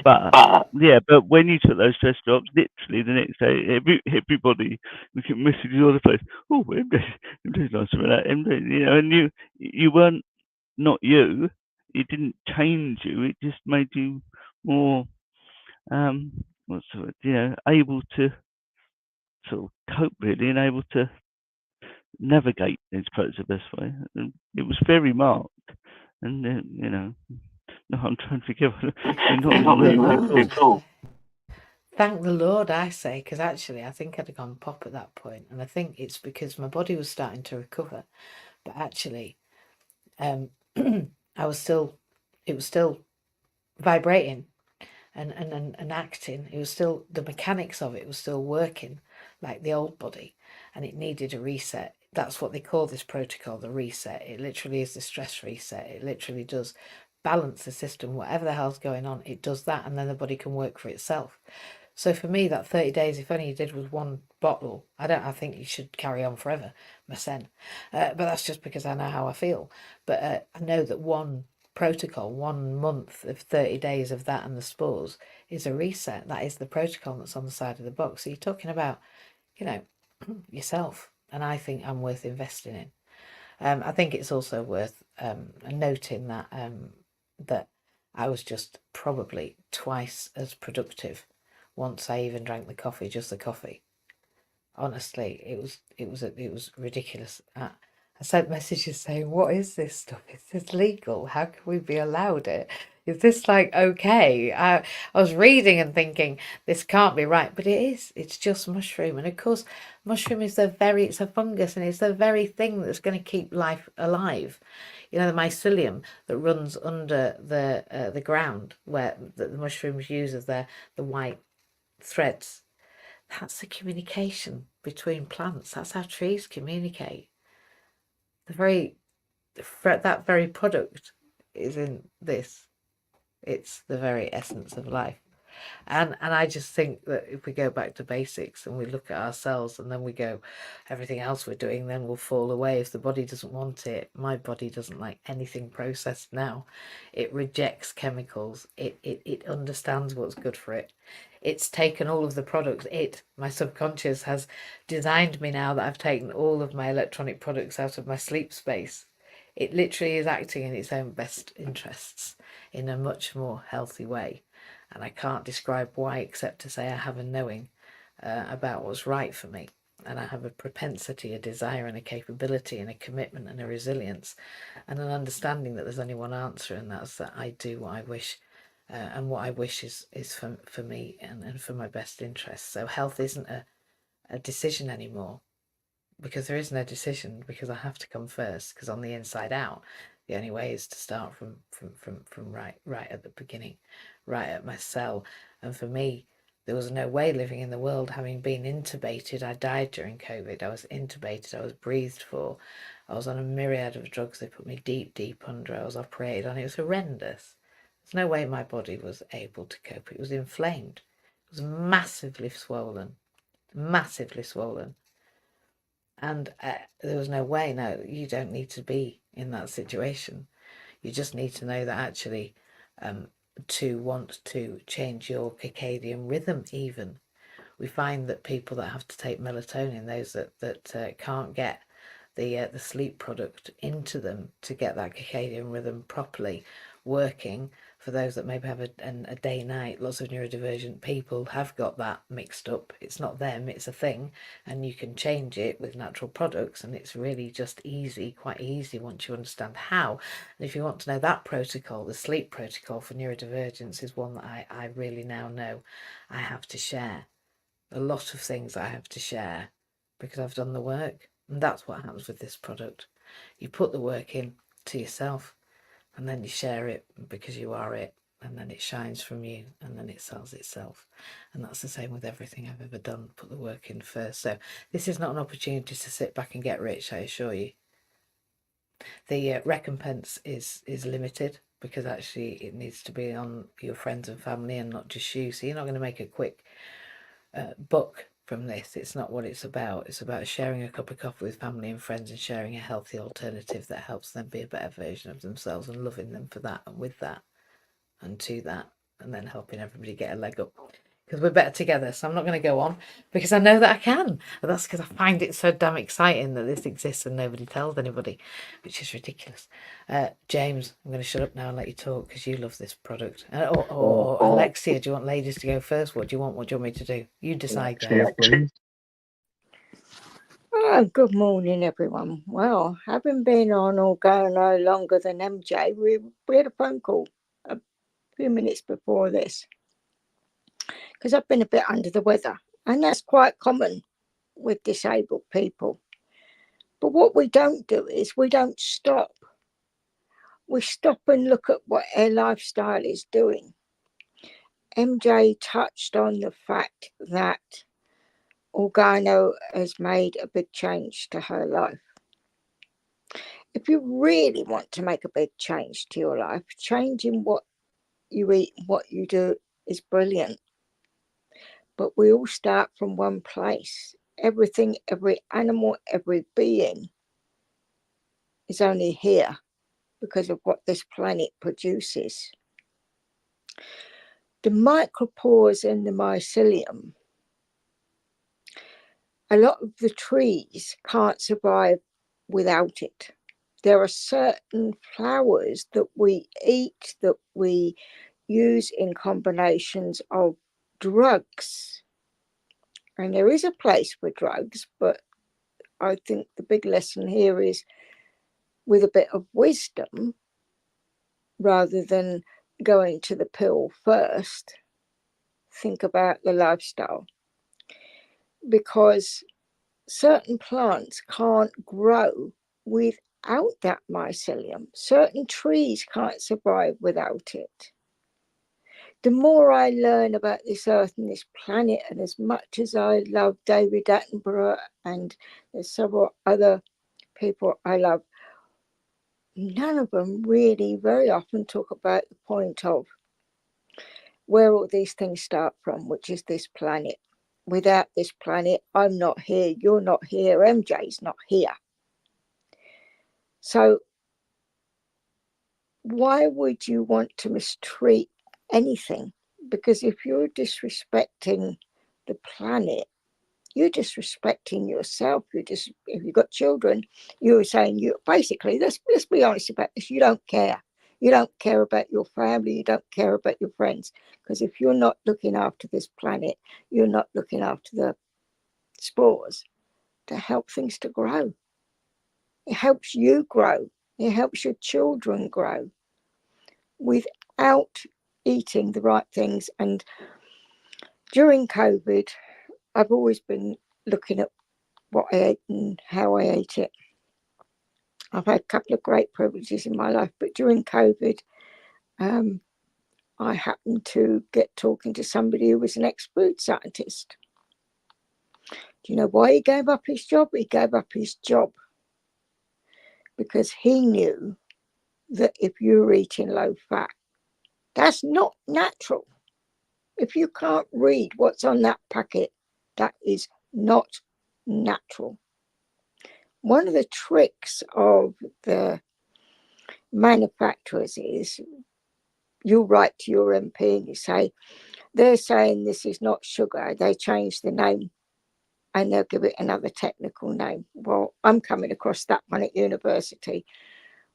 but when you took those stress drops, literally the next day, everybody was getting messages all the place. Oh, MJ's nice for that. MJ, and you weren't not you. it didn't change you. It just made you more what's the word? Able to sort of cope really, and able to navigate these perhaps the best way. And it was very marked, and no, I'm trying to forget. We're not Thank in the the mood at Lord. all. Thank the Lord, I say, because actually I think I'd have gone pop at that point, and I think it's because my body was starting to recover, but actually, I was still, it was still vibrating and acting. It was still, the mechanics of it was still working like the old body, and it needed a reset. That's what they call this protocol, the reset. It literally is the stress reset. It literally does balance the system. Whatever the hell's going on, it does that, and then the body can work for itself. So for me, that 30 days, if only you did with one bottle, I think you should carry on forever, my sen. But that's just because I know how I feel. But I know that one protocol, 1 month of 30 days of that and the spores is a reset. That is the protocol that's on the side of the box. So you're talking about, yourself. And I think I'm worth investing in. I think it's also worth noting that that I was just probably twice as productive once I even drank the coffee, just the coffee. Honestly, it was ridiculous. I sent messages saying, "What is this stuff? Is this legal? How can we be allowed it? Is this like okay?" I was reading and thinking this can't be right, but it is. It's just mushroom, and of course, mushroom is it's a fungus, and it's the very thing that's going to keep life alive. You know, the mycelium that runs under the ground where the mushrooms use as the white threads. That's the communication between plants. That's how trees communicate. That very product is in this. It's the very essence of life. And I just think that if we go back to basics and we look at ourselves and then we go, everything else we're doing then will fall away if the body doesn't want it. My body doesn't like anything processed now. It rejects chemicals. It understands what's good for it. It's taken all of the products. My subconscious has designed me now that I've taken all of my electronic products out of my sleep space. It literally is acting in its own best interests in a much more healthy way. And I can't describe why except to say I have a knowing about what's right for me. And I have a propensity, a desire, and a capability, and a commitment, and a resilience, and an understanding that there's only one answer, and that's that I do what I wish. And what I wish is for me and for my best interests. So health isn't a decision anymore, because there is no decision, because I have to come first, because on the inside out, the only way is to start from right at the beginning, right at my cell. And for me, there was no way living in the world having been intubated. I died during COVID. I was intubated. I was breathed for. I was on a myriad of drugs. They put me deep under. I was operated on. It was horrendous. There's no way my body was able to cope. It was inflamed. It was massively swollen. Massively swollen. And there was no way, no, you don't need to be in that situation. You just need to know that actually to want to change your circadian rhythm even. We find that people that have to take melatonin, those that can't get the sleep product into them to get that circadian rhythm properly working. For those that maybe have a day night, lots of neurodivergent people have got that mixed up. It's not them, it's a thing, and you can change it with natural products, and it's really just easy, quite easy once you understand how. And if you want to know that protocol, the sleep protocol for neurodivergence is one that I really now know I have to share. A lot of things I have to share because I've done the work. And that's what happens with this product. You put the work in to yourself, and then you share it because you are it, and then it shines from you, and then it sells itself. And that's the same with everything I've ever done. Put the work in first. So this is not an opportunity to sit back and get rich, I assure you. The recompense is limited, because actually it needs to be on your friends and family and not just you. So you're not going to make a quick buck from this. It's not what it's about. It's about sharing a cup of coffee with family and friends and sharing a healthy alternative that helps them be a better version of themselves, and loving them for that and with that and to that, and then helping everybody get a leg up. because we're better together. So I'm not going to go on because I know that I can. But that's because I find it so damn exciting that this exists and nobody tells anybody, which is ridiculous. James, I'm going to shut up now and let you talk because you love this product. Or Alexia, do you want ladies to go first? What do you want? What do you want me to do? You decide, guys. Oh, good morning, everyone. Well, having been on Organo longer than MJ, we had a phone call a few minutes before this because I've been a bit under the weather, and that's quite common with disabled people. But what we don't do is we don't stop. We stop and look at what our lifestyle is doing. MJ touched on the fact that Organo has made a big change to her life. If you really want to make a big change to your life, changing what you eat, what you do is brilliant. But we all start from one place. Everything, every animal, every being is only here because of what this planet produces. The micropores in the mycelium, a lot of the trees can't survive without it. There are certain flowers that we eat, that we use in combinations of drugs. And there is a place for drugs, but I think the big lesson here is with a bit of wisdom, rather than going to the pill first, think about the lifestyle. Because certain plants can't grow without that mycelium. Certain trees can't survive without it. The more I learn about this earth and this planet, and as much as I love David Attenborough and there's several other people I love, none of them really very often talk about the point of where all these things start from, which is this planet. Without this planet, I'm not here, you're not here, MJ's not here. So why would you want to mistreat anything? Because if you're disrespecting the planet, you're disrespecting yourself. If you've got children, you're saying, you basically, let's be honest about this, you don't care. You don't care about your family, you don't care about your friends. Because if you're not looking after this planet, you're not looking after the spores to help things to grow. It helps you grow. It helps your children grow without eating the right things. And during COVID, I've always been looking at what I ate and how I ate it. I've had a couple of great privileges in my life, but during COVID, I happened to get talking to somebody who was an ex-food scientist. Do you know why he gave up his job? He gave up his job because he knew that if you're eating low fat, that's not natural. If you can't read what's on that packet, that is not natural. One of the tricks of the manufacturers is you write to your MP and you say, they're saying this is not sugar. They change the name and they'll give it another technical name. Well, I'm coming across that one at university.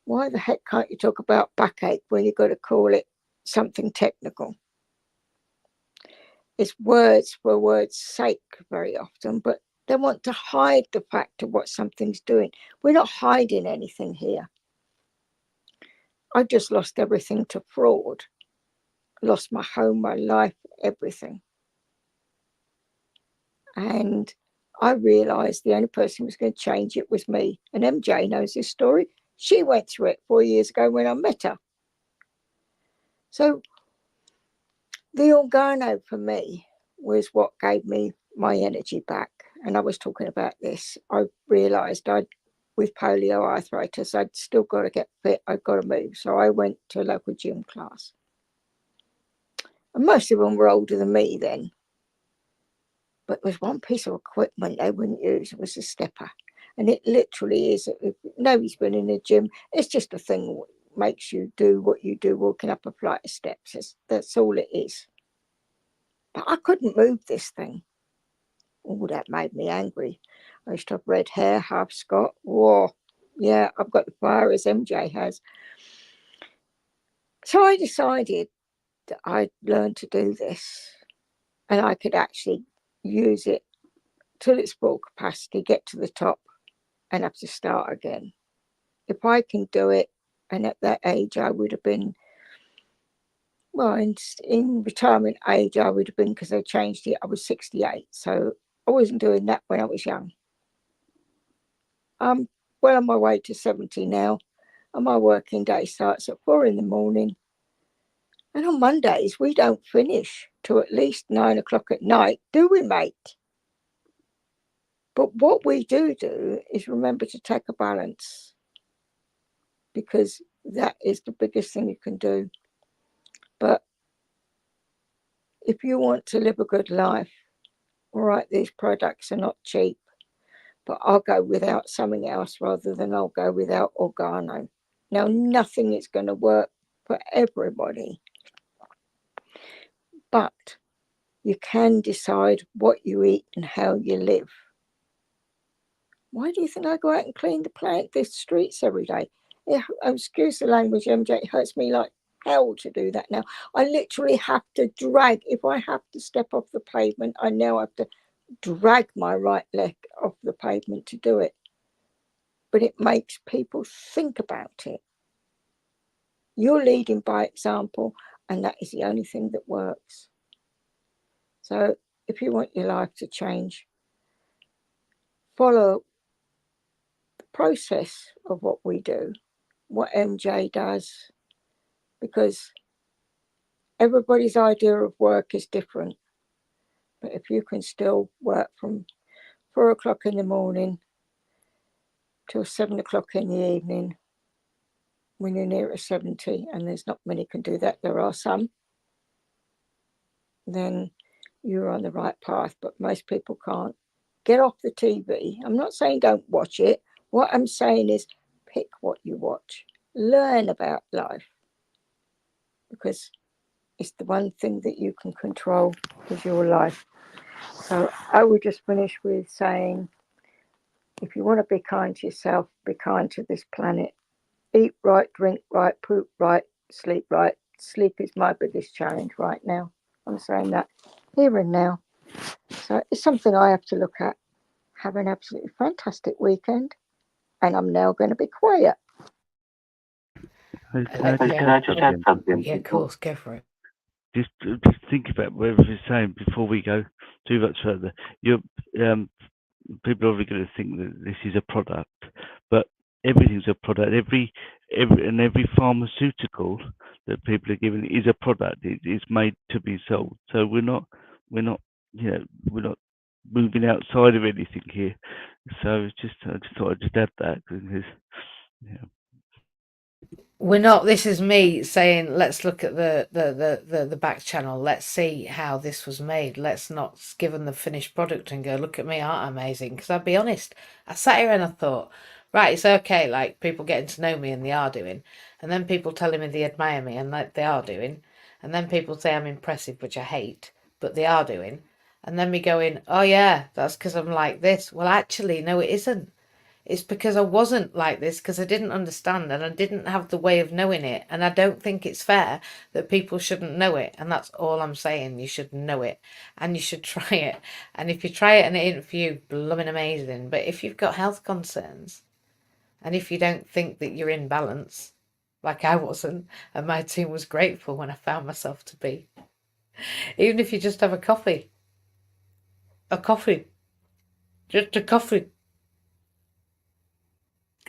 Why the heck can't you talk about backache when you've got to call it something technical? It's words for words' sake very often, but they want to hide the fact of what something's doing. We're not hiding anything here. I just lost everything to fraud. Lost my home, my life, everything. And I realised the only person who was going to change it was me. And MJ knows this story. She went through it 4 years ago when I met her. So the organo for me was what gave me my energy back. And I was talking about this. I realised with polioarthritis, I'd still got to get fit. I'd got to move. So I went to a local gym class. And most of them were older than me then. But there was one piece of equipment they wouldn't use. It was a stepper. And it literally is, if nobody's been in a gym, it's just a thing that makes you do what you do, walking up a flight of steps. That's all it is. But I couldn't move this thing. Oh, that made me angry. I used to have red hair, half Scot. Whoa, yeah, I've got the fire as MJ has. So I decided that I'd learn to do this and I could actually use it till its full capacity, get to the top and have to start again. If I can do it, and at that age I would have been, well, in retirement age I would have been, because they changed it, I was 68. So I wasn't doing that when I was young. I'm well on my way to 70 now, and my working day starts at 4 in the morning. And on Mondays, we don't finish till at least 9 o'clock at night, do we, mate? But what we do is remember to take a balance, because that is the biggest thing you can do. But if you want to live a good life, all right, these products are not cheap, but I'll go without something else rather than I'll go without organo. Now, nothing is going to work for everybody, but you can decide what you eat and how you live. Why do you think I go out and clean the streets every day? Excuse the language, MJ, it hurts me like hell to do that now. I literally have to drag, if I have to step off the pavement, I now have to drag my right leg off the pavement to do it. But it makes people think about it. You're leading by example, and that is the only thing that works. So if you want your life to change, follow the process of what we do, what MJ does, because everybody's idea of work is different. But if you can still work from 4 o'clock in the morning till 7 o'clock in the evening when you're near 70, and there's not many can do that, there are some, then you're on the right path. But most people can't. Get off the TV. I'm not saying don't watch it. What I'm saying is pick what you watch. Learn about life, because it's the one thing that you can control is your life. So I would just finish with saying, if you want to be kind to yourself, be kind to this planet. Eat right, drink right, poop right, sleep right. Sleep is my biggest challenge right now. I'm saying that here and now. So it's something I have to look at. Have an absolutely fantastic weekend. And I'm now going to be quiet. Can I just Okay. add something? Yeah, of course, go for it. Just think about what everybody's saying before we go too much further. You're people are going to think that this is a product, but everything's a product. Every pharmaceutical that people are given is a product. It's made to be sold. So we're not we're not moving outside of anything here. So it's just I just thought I'd just add that because We're not. This is me saying, let's look at the back channel. Let's see how this was made. Let's not give them the finished product and go, look at me, aren't I amazing? Because I'll be honest, I sat here and I thought, right, it's okay, like people getting to know me and they are doing, and then people telling me they admire me and like they are doing, and then people say I'm impressive, which I hate, but they are doing, and then me going, oh yeah, that's because I'm like this. Well, actually, no, it isn't. It's because I wasn't like this, because I didn't understand and I didn't have the way of knowing it. And I don't think it's fair that people shouldn't know it. And that's all I'm saying. You should know it and you should try it. And if you try it and it ain't for you, blooming amazing. But if you've got health concerns and if you don't think that you're in balance, like I wasn't, and my team was grateful when I found myself to be, even if you just have a coffee, just a coffee,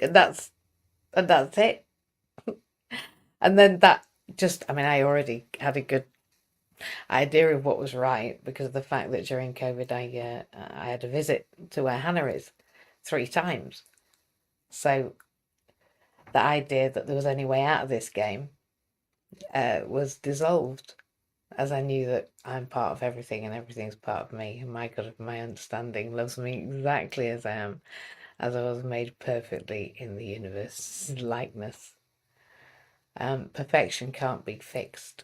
and that's it. And then that just, I mean, I already had a good idea of what was right because of the fact that during COVID I had a visit to where Hannah is 3 times. So the idea that there was any way out of this game was dissolved, as I knew that I'm part of everything and everything's part of me. And my God, my understanding loves me exactly as I am, as I was made perfectly in the universe's likeness. Perfection can't be fixed.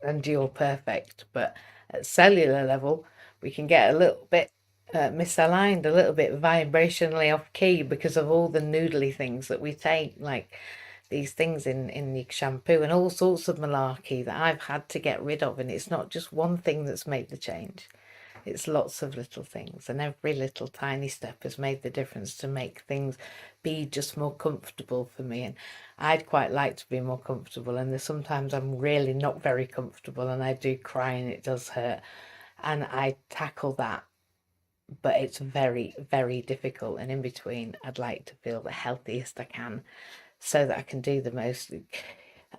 and you're perfect. But at cellular level, we can get a little bit misaligned, a little bit vibrationally off key because of all the noodly things that we take, like these things in the shampoo and all sorts of malarkey that I've had to get rid of. And it's not just one thing that's made the change. It's lots of little things, and every little tiny step has made the difference to make things be just more comfortable for me. And I'd quite like to be more comfortable, and there's sometimes I'm really not very comfortable and I do cry and it does hurt, and I tackle that, but it's very, very difficult. And in between, I'd like to feel the healthiest I can so that I can do the most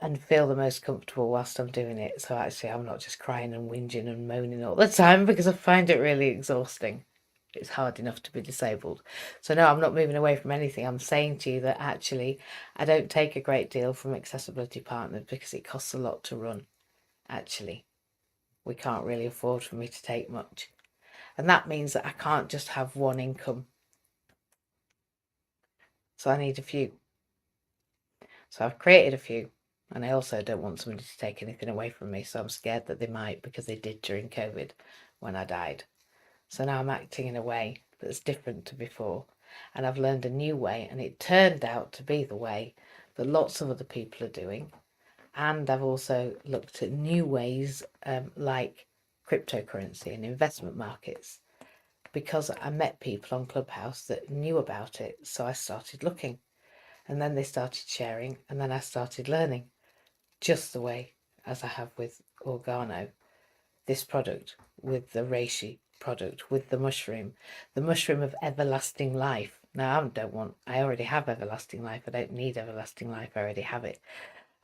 and feel the most comfortable whilst I'm doing it. So actually I'm not just crying and whinging and moaning all the time, because I find it really exhausting. It's hard enough to be disabled. So no, I'm not moving away from anything. I'm saying to you that actually I don't take a great deal from accessibility partners because it costs a lot to run. Actually, we can't really afford for me to take much. And that means that I can't just have one income. So I need a few. So I've created a few. And I also don't want somebody to take anything away from me. So I'm scared that they might, because they did during COVID when I died. So now I'm acting in a way that's different to before. And I've learned a new way. And it turned out to be the way that lots of other people are doing. And I've also looked at new ways like cryptocurrency and investment markets, because I met people on Clubhouse that knew about it. So I started looking. And then they started sharing. And then I started learning, just the way as I have with Organo, this product, with the reishi product, with the mushroom of everlasting life. Now I already have everlasting life. I don't need everlasting life. I already have it.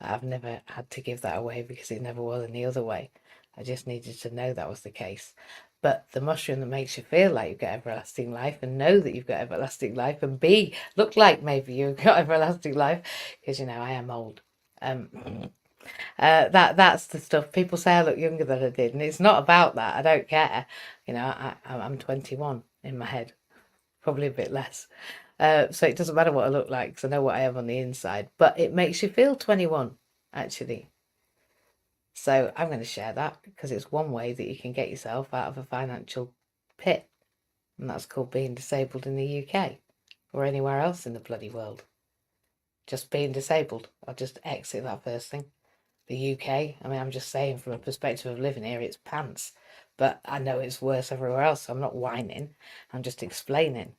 I've never had to give that away because it never was any other way. I just needed to know that was the case. But the mushroom that makes you feel like you've got everlasting life, and know that you've got everlasting life, and look like maybe you've got everlasting life, because I am old. That's the stuff. People say I look younger than I did, and it's not about that. I don't care. I'm 21 in my head, probably a bit less. So it doesn't matter what I look like, because I know what I have on the inside. But it makes you feel 21, actually. So I'm going to share that, because it's one way that you can get yourself out of a financial pit, and that's called being disabled in the UK or anywhere else in the bloody world. Just being disabled. I'll just exit that first thing. The UK, I mean, I'm just saying from a perspective of living here, it's pants. But I know it's worse everywhere else, so I'm not whining. I'm just explaining.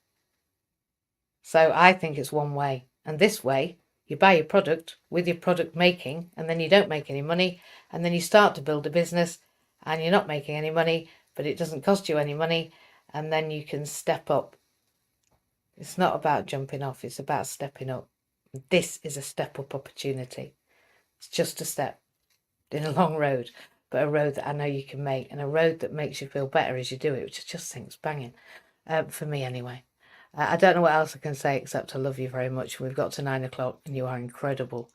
So I think it's one way. And this way, you buy your product with your product making, and then you don't make any money, and then you start to build a business, and you're not making any money, but it doesn't cost you any money, and then you can step up. It's not about jumping off, it's about stepping up. This is a step up opportunity. It's just a step in a long road, but a road that I know you can make, and a road that makes you feel better as you do it, which I just think's banging, for me anyway. I don't know what else I can say except I love you very much. We've got to 9 o'clock and you are incredible.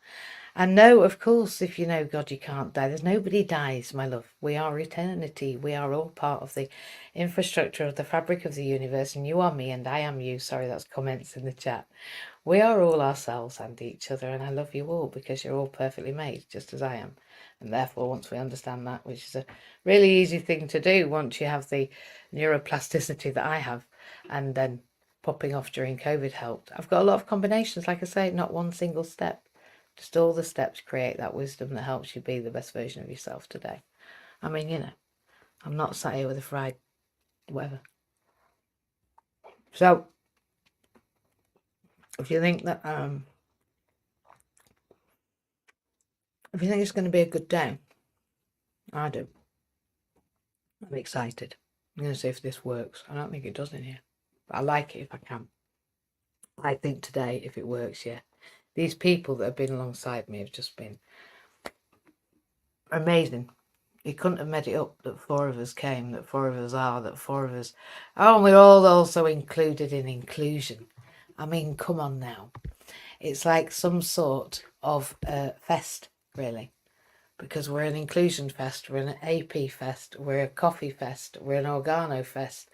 And no, of course, if you know God, you can't die. There's nobody dies, my love. We are eternity. We are all part of the infrastructure of the fabric of the universe, and you are me and I am you. Sorry, that's comments in the chat. We are all ourselves and each other, and I love you all because you're all perfectly made, just as I am. And therefore, once we understand that, which is a really easy thing to do once you have the neuroplasticity that I have, and then popping off during COVID helped. I've got a lot of combinations, like I say, not one single step. Just all the steps create that wisdom that helps you be the best version of yourself today. I mean, I'm not sat here with a fried whatever. So, if you think that, if you think it's going to be a good day, I do. I'm excited. I'm going to see if this works. I don't think it does in here, but I like it if I can. I think today, if it works, yeah. These people that have been alongside me have just been amazing. You couldn't have made it up that 4 of us came, that 4 of us are, that 4 of us... Oh, and we're all also included in inclusion. I mean, come on now. It's like some sort of fest, really. Because we're an inclusion fest, we're an AP fest, we're a coffee fest, we're an organo fest.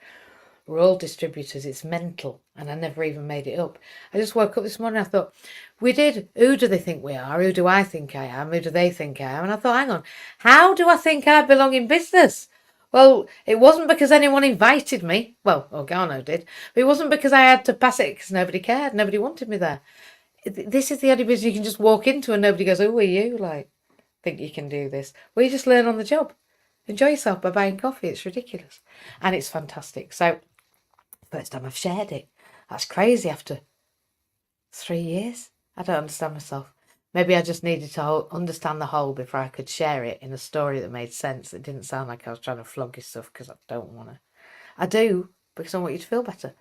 We're all distributors. It's mental. And I never even made it up. I just woke up this morning. I thought, who do they think we are? Who do I think I am? Who do they think I am? And I thought, hang on, how do I think I belong in business? Well, it wasn't because anyone invited me. Well, Organo did. But it wasn't because I had to pass it because nobody cared. Nobody wanted me there. This is the only business you can just walk into and nobody goes, oh, are you? Like, think you can do this? Well, you just learn on the job. Enjoy yourself by buying coffee. It's ridiculous. And it's fantastic. So, first time I've shared it. That's crazy after 3 years. I don't understand myself. Maybe I just needed to understand the whole before I could share it in a story that made sense. It didn't sound like I was trying to flog you stuff because I don't want to. I do because I want you to feel better.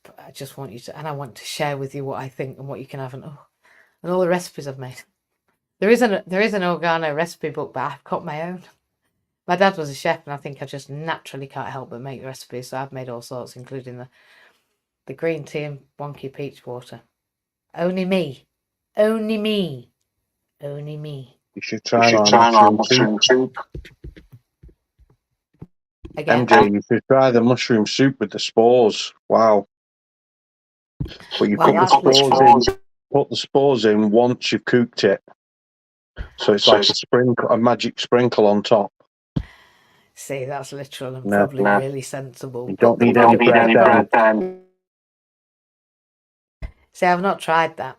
But I just want you to, and I want to share with you what I think and what you can have and all the recipes I've made. There is an Organo recipe book, but I've got my own. My dad was a chef, and I think I just naturally can't help but make recipes. So I've made all sorts, including the green tea and wonky peach water. Only me. Only me. Only me. You should try our mushroom soup. Again. MJ, you should try the mushroom soup with the spores. Wow. But you Well, put the spores in once you've cooked it. So it's like a magic sprinkle on top. See, that's literal and probably really sensible. You don't need any bread. See, I've not tried that.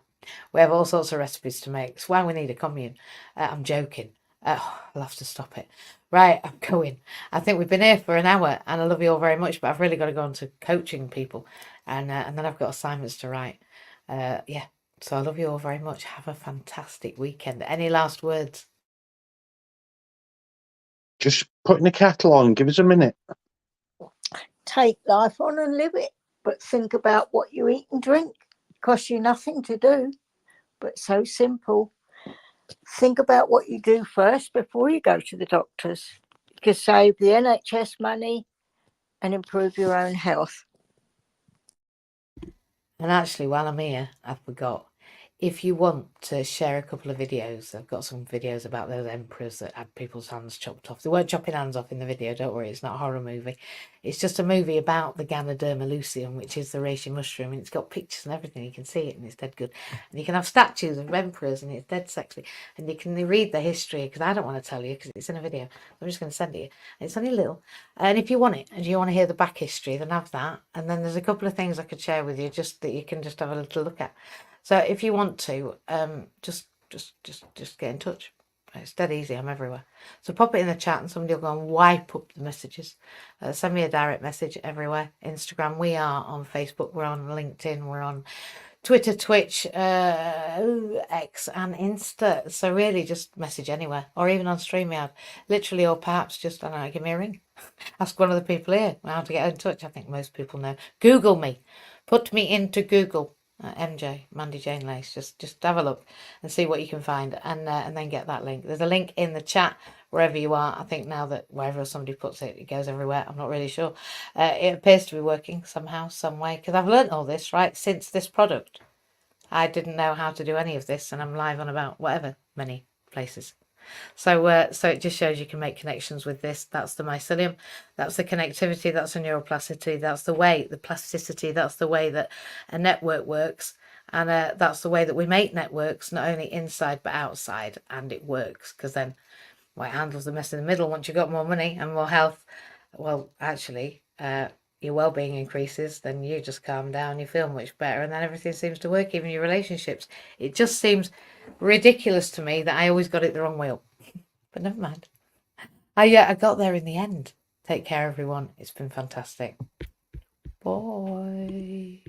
We have all sorts of recipes to make. It's why we need a commune. I'm joking. I'll have to stop it. Right, I'm going. I think we've been here for an hour, and I love you all very much, but I've really got to go on to coaching people, and then I've got assignments to write. Yeah, so I love you all very much. Have a fantastic weekend. Any last words? Just putting the kettle on. Give us a minute. Take life on and live it, but think about what you eat and drink. Costs you nothing to do, but so simple. Think about what you do first before you go to the doctors. You can save the NHS money and improve your own health. And actually, while I'm here, I forgot. If you want to share a couple of videos, I've got some videos about those emperors that had people's hands chopped off. They weren't chopping hands off in the video, don't worry, it's not a horror movie. It's just a movie about the Ganoderma lucium, which is the reishi mushroom, and it's got pictures and everything. You can see it, and it's dead good. And you can have statues of emperors, and it's dead sexy. And you can read the history, because I don't want to tell you, because it's in a video. I'm just going to send it you. And it's only little. And if you want it, and you want to hear the back history, then have that. And then there's a couple of things I could share with you, just that you can just have a little look at. So if you want to, just get in touch. It's dead easy. I'm everywhere. So pop it in the chat and somebody will go and wipe up the messages. Send me a direct message everywhere. Instagram. We are on Facebook. We're on LinkedIn. We're on Twitter, Twitch, X and Insta. So really just message anywhere, or even on StreamYard. Literally, or perhaps just, I don't know, give me a ring. Ask one of the people here how to get in touch. I think most people know. Google me. Put me into Google. MJ, Mandy-Jayne Lace. Just have a look and see what you can find, and then get that link. There's a link in the chat wherever you are. I think now that wherever somebody puts it, it goes everywhere. I'm not really sure. It appears to be working somehow, some way, because I've learnt all this, right, since this product. I didn't know how to do any of this, and I'm live on about whatever many places. So it just shows you can make connections with this. That's the mycelium, that's the connectivity, that's the neuroplasticity, that's the way, the plasticity, that's the way that a network works. And that's the way that we make networks, not only inside but outside. And it works, because then it handles the mess in the middle. Once you've got more money and more health, well, actually, your well-being increases, then you just calm down, you feel much better, and then everything seems to work, even your relationships. It just seems ridiculous to me that I always got it the wrong way up. But never mind. I got there in the end. Take care, everyone. It's been fantastic. Bye.